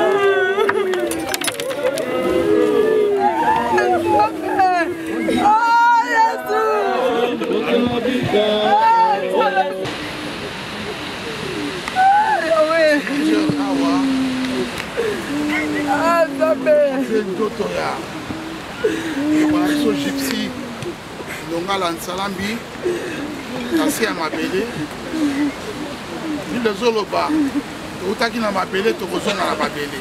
Gypsy, Longala Nsalambi, Kasi à Mabele, le Zoloba, Otaki na Mabele, Tokozona na Mabele.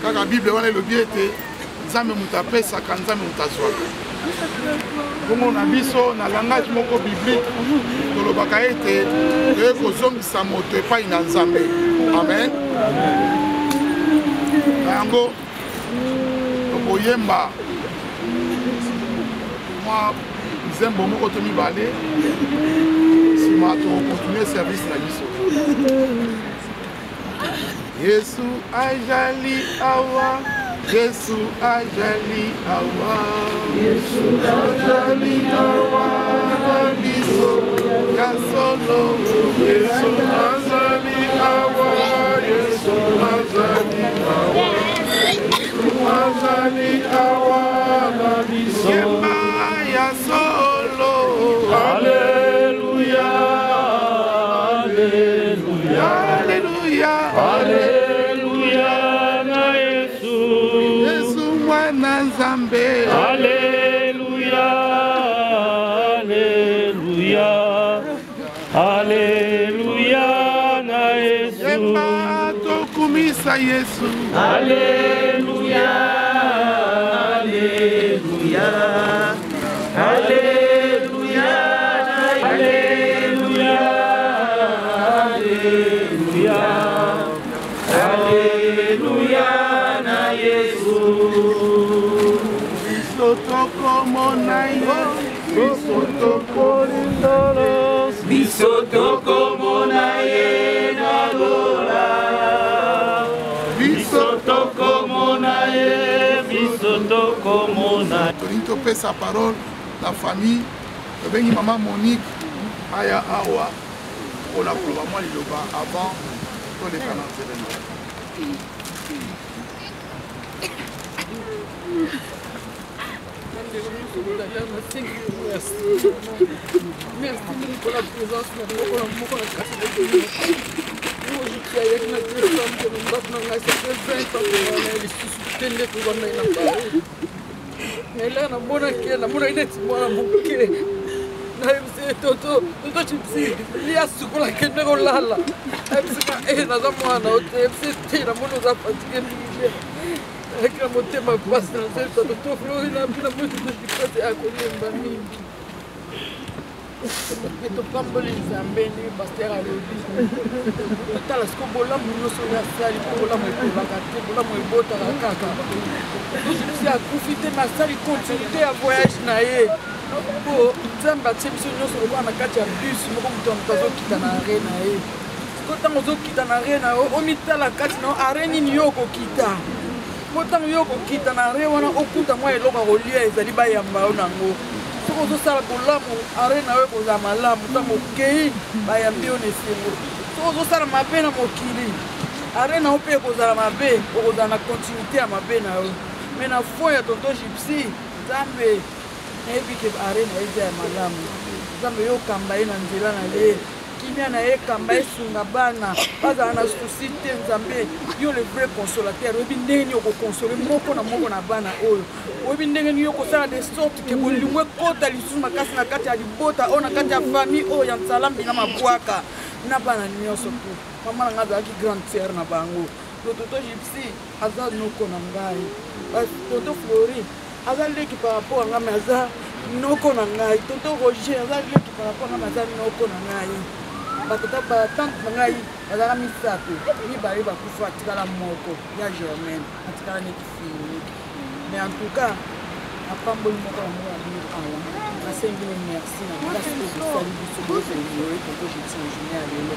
Quand la Bible est le biais, Nzambe mutape sakanzambe mutazwaka. Bongo na biso na langage moko biblique tolobaka ete kozongisa moto epai na Nzambe. Amen. Yango tokoyemba mwa nzembo moko to mibale nsima tokokontinue service na biso. Yesu ajali awa, Yesu ajali awa, Yesu ajali awa na biso ya solo. Yesu ajali awa, Yesu ajali awa, Yesu ajali awa na biso ya solo. Hallelujah, hallelujah, hallelujah. Nzambe. Alleluia, alleluia, alleluia na Yesu. Yemba tokumisa Yesu. Alleluia, alleluia, alleluia, alleluia, alleluia, alleluia na Yesu. Bisotoko monaye nagola, bisotoko monaye, bisotoko monaye. Tolinto pesa sa parole, la famille, tobengi maman Monique, aya awa, pour la probablement liloba avant, pour les canaux. Merci pour la présence, avec la montée ma passe dans cette auto Florina bila mtu kujipata akulemba mingi to pamboli zambeni pasteur alobi tala skobola muno so ya sali bola mo bakate bola mo bota kaka si a profiter na sali continuer à voyage na ye po tsamba tsemso nyoso lo na kati ya bus mo mtu mtazo kita na arena ye kota mozo kita na arena o mitala kati na arena ni yoko kita Motango yoko kita na rewana okuta mwa eloko kolia ezali bayamba onango. Soko zosala bolamu arena we koza malamu tango kei bayambi onesengo. Soko zosala mabe na mokili. Arena ope koza mabe, koza na continuité ya mabe na yo. Mais na foi ya tonton Gypsy, Nzambe na ebike arena eza ya malamu. Nzambe yo kamba ye na nzela na le. kimia na ye kamba esunga bana bazala na souci te nzambe yo le vrai consolateur oyebi ndenge nini okokonsole moko na bana oyo oyebi ndenge nini okosala de sorte ke bolingo ekota lisusu makasi na kati ya libota oyo na kati ya famille oyo ya nsalambi na mabwaka na bana nyonso to mama na ngai azalaki grande sœur na bango toto gypsy aza noko na ngai toto flori aza leki par rapport à ngai mais aza noko na ngai toto roger aza leki par rapport à ngai aza noko na ngai batata batante na ngai bazalaka misato mibale bakufa atikala moko ya germaine atikala neti fini mais en tout cas apamboli moko na moko ya bino awa nasengi merci na place oyo bosali biso bozoyoi toto gypsy ingénieur ya lelo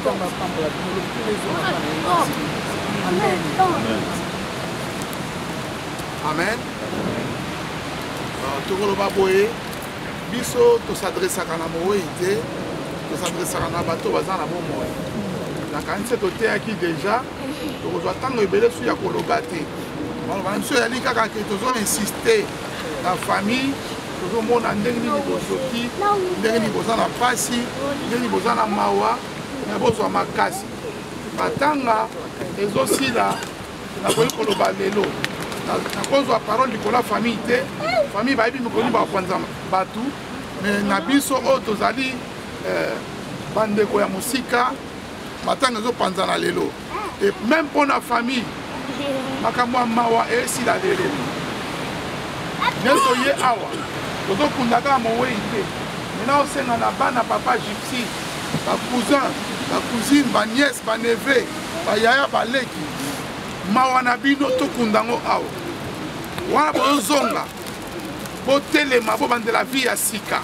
ntango apambola bino tous les jours na bana amen amen tokoloba boye biso tosadresaka na mowei te tosadresaka na bato baza na bomoi nakanisi toteyaki deja tokozwa ntango ebele su ya koloba te maloba na biso eyali kaka ke tozoinsiste na famille tozomona ndenge nini bozoki ndenge nini boza na mpasi ndenge nini boza na mawa na bozwa makasi batanga ezosila nakoki koloba lelo nakozwa parole likolo ya famille te famille bayebi mikolo bakopanza bato me na biso oyo tozali bandeko ya mosika matanga ezopanzana lelo e même mpona famille makambo ya mawa esila lelo nyonso ye awa tozokundaka mowei te mena osenga na bana papa gypsy bacousin bacousine baniese baneve bayaya baleki mawa na bino tokundango awa wana bozonga botelema bobandela vie ya sika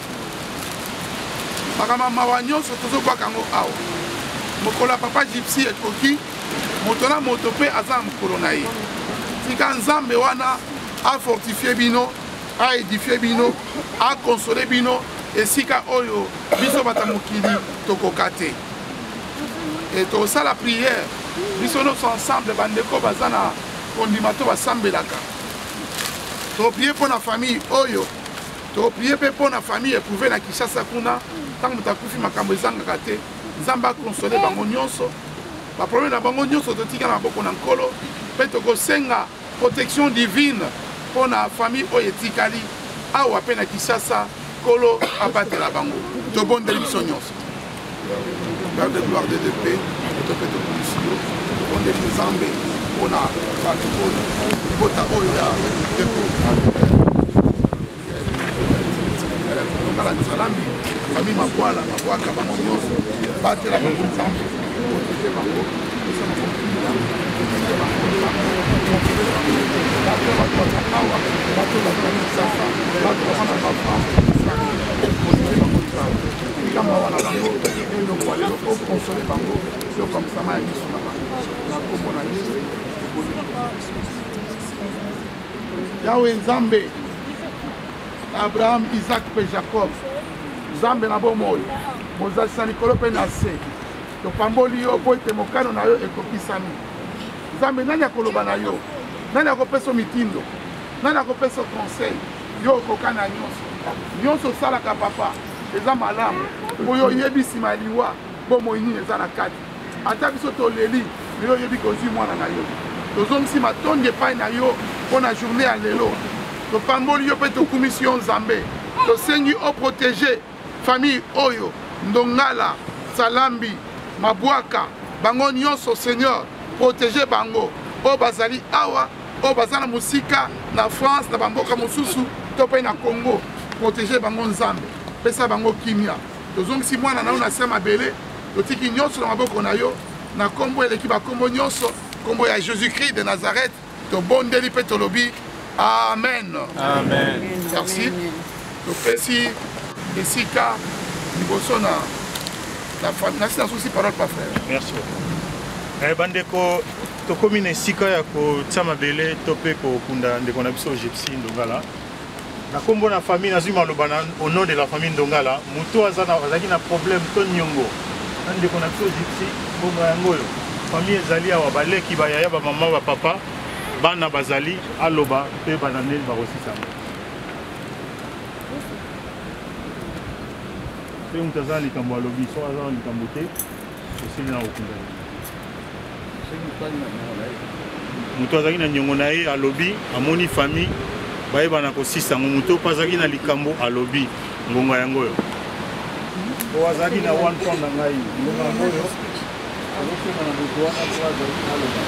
makambo mawa nyonso tozokwaka yango awa mokolo ya papa gypsy ekoki moto na moto mpe aza na mokolo na ye tika nzambe wana afortifie bino aedifie bino akonsole bino esika oyo biso bata mokili tokoka te e tosala priere biso nyonso ensemble bandeko baza na kondima to basambelaka toprie mpo na famille oyo toprie mpe mpo na famille eprouve na Kinshasa kuna ntango moto akufi makambo ezangaka te nzambe akonsole bango nyonso baproblème na bango nyonso totika na maboko na nkolo mpe tokosenga protection divine mpo na famille oyo etikali awa mpe na Kinshasa nkolo abatela bango tobondeli biso nyonso garde de gloire de paix tope topolisi yo tobondeli nzambe mpona bato oyo bota oyo ya deko tokala nzalambi famille mabwala mabwaka bango nyonso batela bango nzambe protege bango esana kompila bato baza awa bato baza misasa bato baza na bafame protege bango nzambe likamba wana bango eloko walelo okonsole bango yokamwisama ya miso na bango na kombo na yesu yawe nzambe abraham isaac mpe jacob nzambe na bomoi bozalisa likolo mpe na se topamboli yo mpo ete mokano na yo ekokisami nzambe nani akoloba na yo nani akopesa mitindo nani akopesa conseil yo okokana nyonso osalaka papa eza malamu mpo yo oyebi nsima ya liwa bomoi nini eza na kati ata biso toleli me yo oyebi kozwi mwana na yo tozongisi matondi epai na yo mpo na journée ya lelo topamboli yo mpe tokumisi yo nzambe tosengi oprotege famille oyo ndongala salambi mabwaka bango nyonso seigneur protege bango oyo bazali awa oyo baza na mosika na France na bamboka mosusu to mpe na Congo protege bango nzambe pesa bango kimia tozongisi mwana na yo na se mabele totiki nyonso na maboko na yo na kombo eleki bakombo nyonso kombo ya Jésus-Christ de Nazareth tobondeli mpe tolobi amen amen merci topesi esika liboso na famille nasi nasusi parole pas frère merci bandeko tokomi na esika ya kotia mabele to mpe kokunda ndeko na biso Gypsy Ndongala na kombo na famille nazwi maloba au nom de la famille Ndongala moto azalaki na problème to nyongo na ndeko na biso Gypsy bongo yango oyo famille ezali awa baleki bayaya bamama bapapa bana bazali aloba mpe bananeli bakosisama pe mutaza likambo alobi so aza likambo te osili na okunda moto azalaki na niongo na ye alobi amoni famille bayebana kosisa ngo moto mpo azalaki na likambo alobi ngonga yango oyo po azalaki na 1 pound na ngai ngonga yango oyo azokoma na moto wana po azalaki na alobi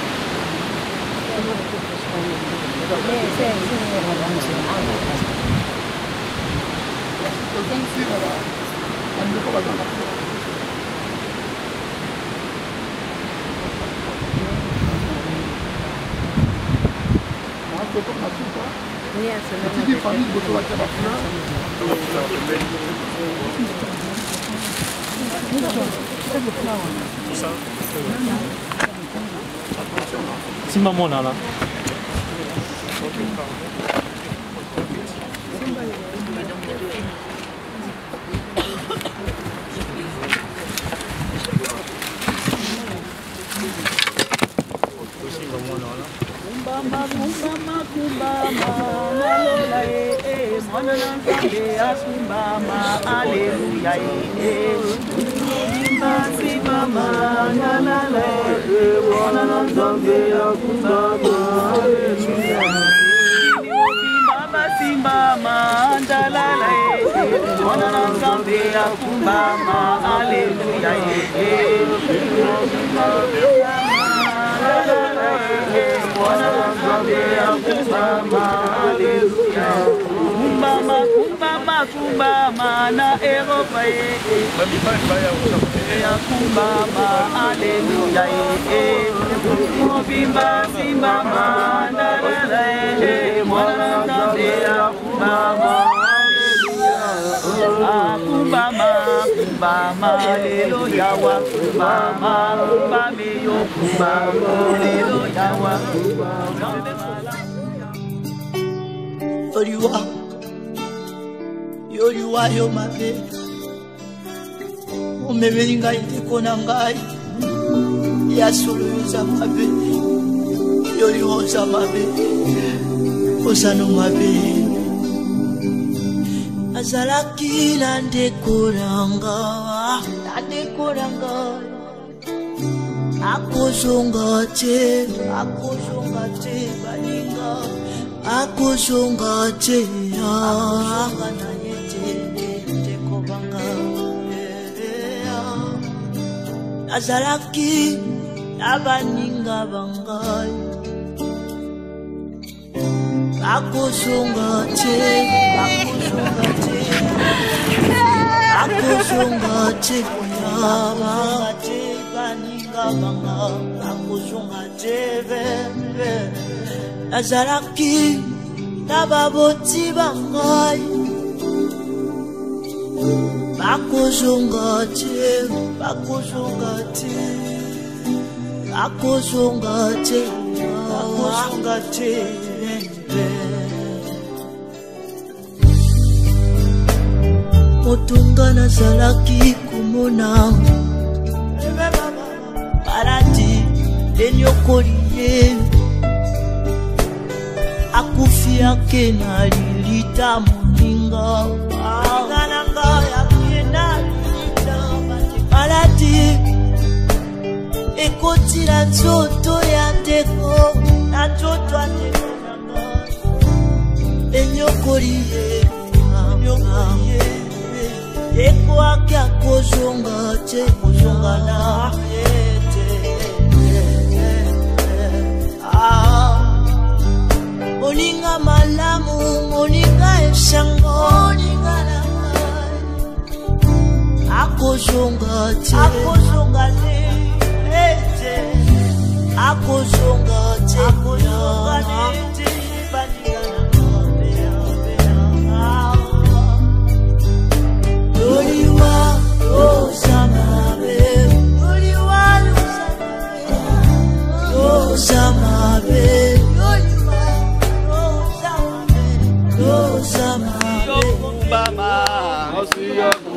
Si maman là. Kumbama na Europa kumbama aleluya Mobimba simbama na la mwana nzambe kumbama kumbama kumbama aleluya wa kumbama kumbame yo kumbama aleluya wa kumbama Yoliwa yo mabe Omebeli ngai teko na ngai Ya solo yoza mabe Yoliwa oza mabe Osano mabe Azalaki na ndeko nanga Akozonga te baninga Akozonga te Azalaki abaninga bangai Akozonga te baninga bangai Akozonga te Azalaki nababoti bangai Akozonga te Motunga nazalaki kumona Parati enyokoliye Akufi yake nalilita moninga Nanga yake nalilita Parati ekoti na nzoto ya ndeko Na nzoto ya ndeko nanga Enyokoliye Eko ake akozonga te Kozonga na Moninga malamu, moninga eshango Akozonga te Yoliwa Osamabe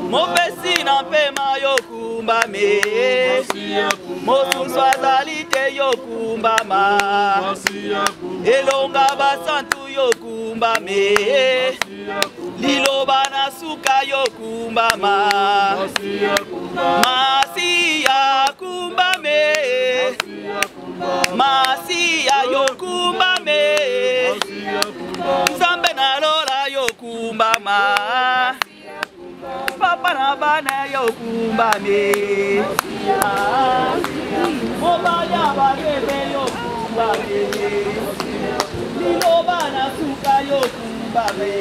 Mopesi na pema yokumbame Motuswazalite yokumbama Elonga basantu yokumbama kumba me liloba na suka yo kumba ma Masia kumba me Masia yo kumba me Zambe na lola yo kumba ma Papa na bana yo kumba me Oba ya ba bebe yo kumba me Liloba na suka yo kumba me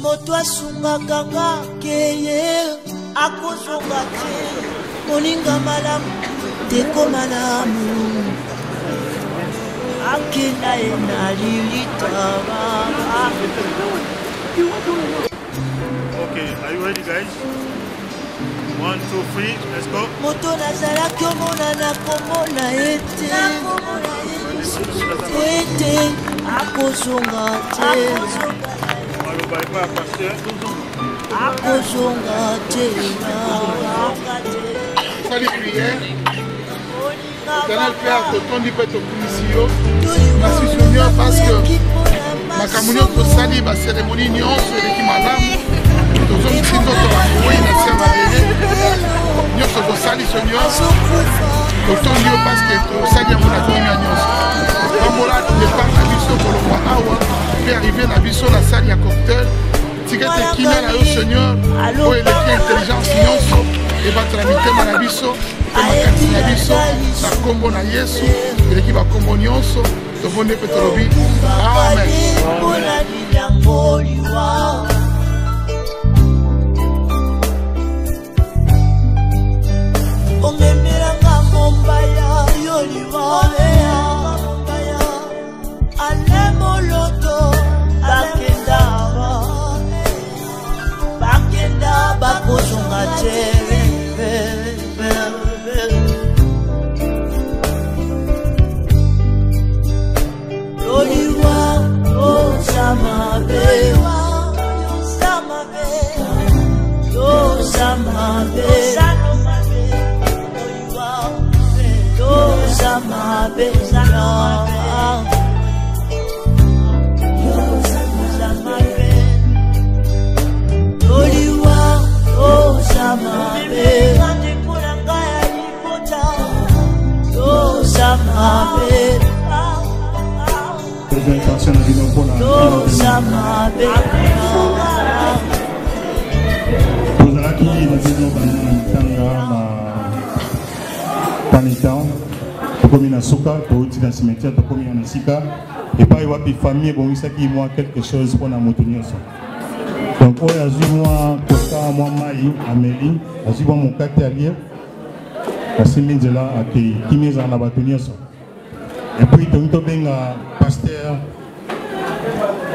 Moto asunga ganga keye akozonga te moninga malamu teko malamu akenda ena lilitaba. Okay, are you ready guys? 1, 2, 3, let's go. Moto nazala komona na komona ete ete akozonga te akozonga te sali prière éternel Père totondi mpe tokumisi yo masusu nyonso parce que makambo nyonso tosali bacérémonie nyonso eleki malamu tozongisi nzoto bakowei na se mabele nyonso tosali so nyonso totondi yo parce que tosali yango na kimia nyonso pambola départ na biso kolongwa awa mpe arrivé na biso na sali ya cocktail tika ete kimia na yo seigneur oyo eleki intelligence nyonso ebatela mitema na biso mpe makanisi na biso na nkombo na yesu eleki bakombo nyonso tobonde mpe tolobi amen. Ongemeranga mombaya yoliwaya ale moloto bakenda bakozonga te yoliwa osamabe Présentation de Pozalaki nazino banitanga na panitan tokomi na suka touti na cimetière tokomi na sika epai wapi famille ebongisaki mwa quelque chose mpona moto nyonso donc oyo azwi mwa koka mwa mai ameli azwi mwa mokate alie asimbi nzela akei kimi ezala na bato nyonso epuis tongi tobenga pasteur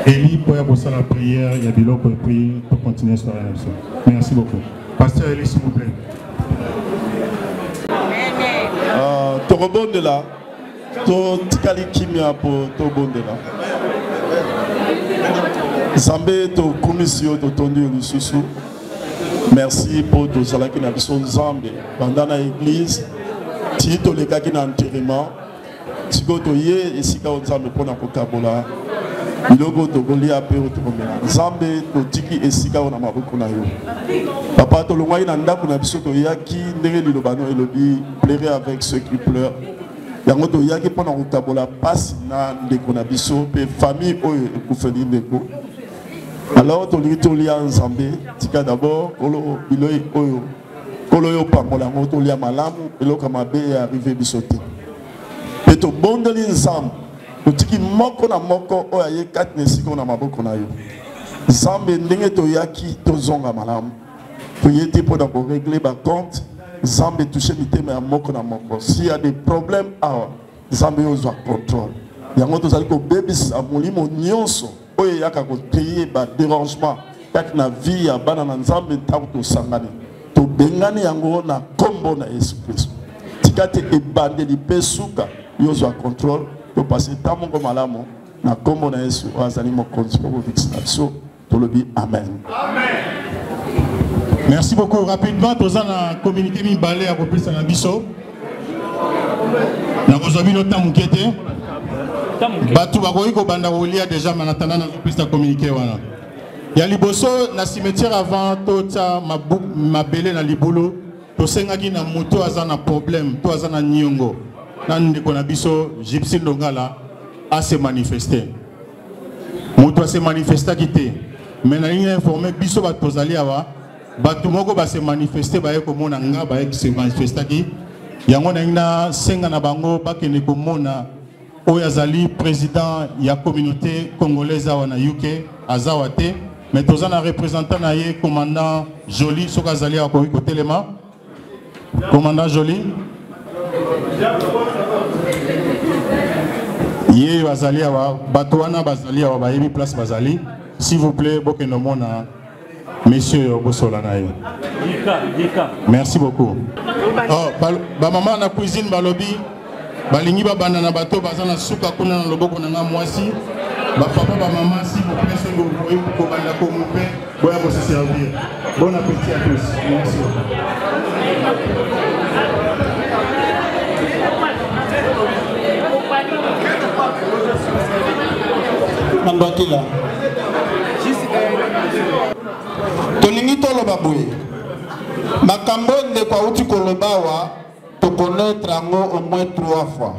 Eli pour la prière, il y a des locaux et puis pour continuer sur la leçon. Merci beaucoup. Pasteur Eli, s'il vous plaît. Torobonde là, to tikali kimia pour Torobonde là. Zambé to commission to tondu lususu. Merci pour tout cela qui n'a pas son Zambé pendant l'église. Tito le kaki na enterrement. Tiko to ye et sika on Zambé pour na kokabola. Iloko tokolia pe otokomela Nzambe totiki esika ona maboko na yo papa tolongwai na ndako na biso toyaki ndenge lilobano elobi pleurer avec ceux qui pleurent yango to yaki pona kotabola passe na ndeko na biso pe famille oyo ekufeli ndeko. Alors tolingi tolia nzambe tika d'abord kolo biloi oyo kolo yo pambola ngo tolia malamu eloka mabe arrivé biso te. Pe to bondeli nzambe totiki moko na moko oyo aye kati na esika na maboko na yo. Nzambe ndenge toyaki tozonga malamu toye te mpona korégler bacompte. Nzambe touche mitema ya moko na moko. S'il y a des problèmes awa nzambe ozwa contrôle yango tozali kobebisa molimo nyonso oyo yaka kocréer badérangement kati na vie ya bana na nzambe ntango tosangani tobengani yango na kombo na Yesu Kristo. Tika te ebandeli mpe suka yozwa contrôle topase ntan moko malamu na kombo na Yesu oyo azali mokonzi mpo kovikisa na biso tolobi amen. Merci beaucoup. Rapidement, tous en communiqué mi balé à repris na biso. Na kozobi no tamu kete. Batu bakoyi ko banda kolia déjà manatana na repris na communiqué wana. Ya liboso na cimetière avant tota mabele na libulu to sengaki na moto azana problème, to azana nyongo. Na ndeko na biso Gypsy Ndongala a se manifester. Moto a se manifester kité. Mais na ligne informé biso ba tozali awa bato moko ba se manifester ba yeko mona nga ba yeko se manifester ki yango na ina senga na bango ba kene ko mona oyo azali président ya communauté congolaise awa na UK azawate mais tozana représentant na ye commandant Joly soka azali a ko telema commandant Joly ye bazali awa bato wana bazali awa ba yebi place bazali s'il vous plaît bokeno mona Monsieur Bosolanaï. Merci beaucoup. Oh, ba maman na cuisine balobi, balingi ba banana bato bazana suka kuna na loboko na mwasi, ba papa ba maman si vous plaît vous voyez pour banda ko moupe, boya ko se servir. Bon appétit à tous. Merci. Mandakila. Tolingi toloba boye makambo ndeko auti kolobawa to connaître yango au moins 3 fois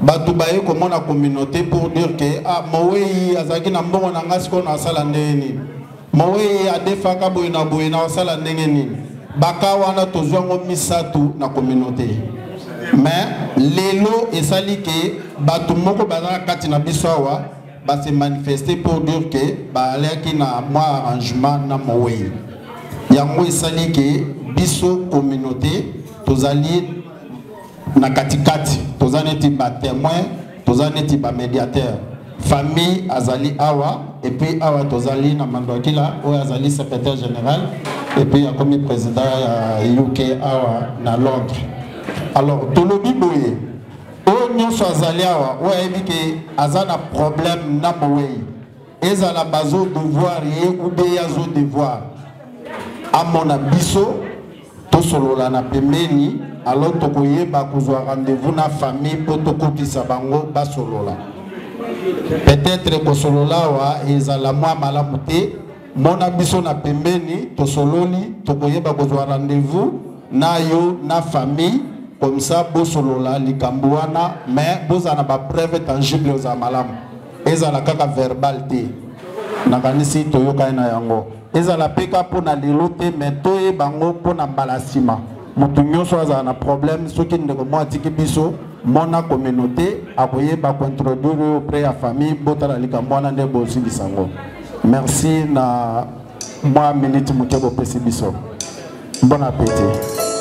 batu baye komona communauté pour dire que ah mowei azaki na mbongo na ngasi ko na sala ndeni mowei adefaka boye na sala ndenge nini baka wana tozwango misatu na communauté mais lelo esali ke batu moko bazaka kati na biso awa ba se manifester pour dire que ba alaki na moi arrangement na mowei yango esali ke biso communauté tozali na katikati tozaneti ba témoin tozaneti ba médiateur famille azali awa et puis awa tozali na Mandakila oyo azali secrétaire général et puis a comme président ya UK awa na Londres. Alors tolobi boye o nyonso azali awa o yebi ke azana problème na mowei ezala bazo devoir ye ou bien yazo devoir amona biso to solola na pembeni alors tokoyeba kozwa rendez-vous na famille po tokotisa bango basolola peut-être ko solola wa ezala mwa malamu te mona biso na pembeni to sololi tokoyeba kozwa rendez-vous na yo na famille comme ça bosolola likambo wana mais bozana ba preuve tangible za malamu ezala kaka verbal te nakanisi toyoka na yango ezala peka pona lelo te mais toye bango pona mbalasima mutu nyonso azala na problème soki ndeko mo atiki biso mona communauté akoyeba introduire auprès ya famille botala likambo wana nde bosilisa ngo merci na mwa minute moke bopesi biso bon appétit.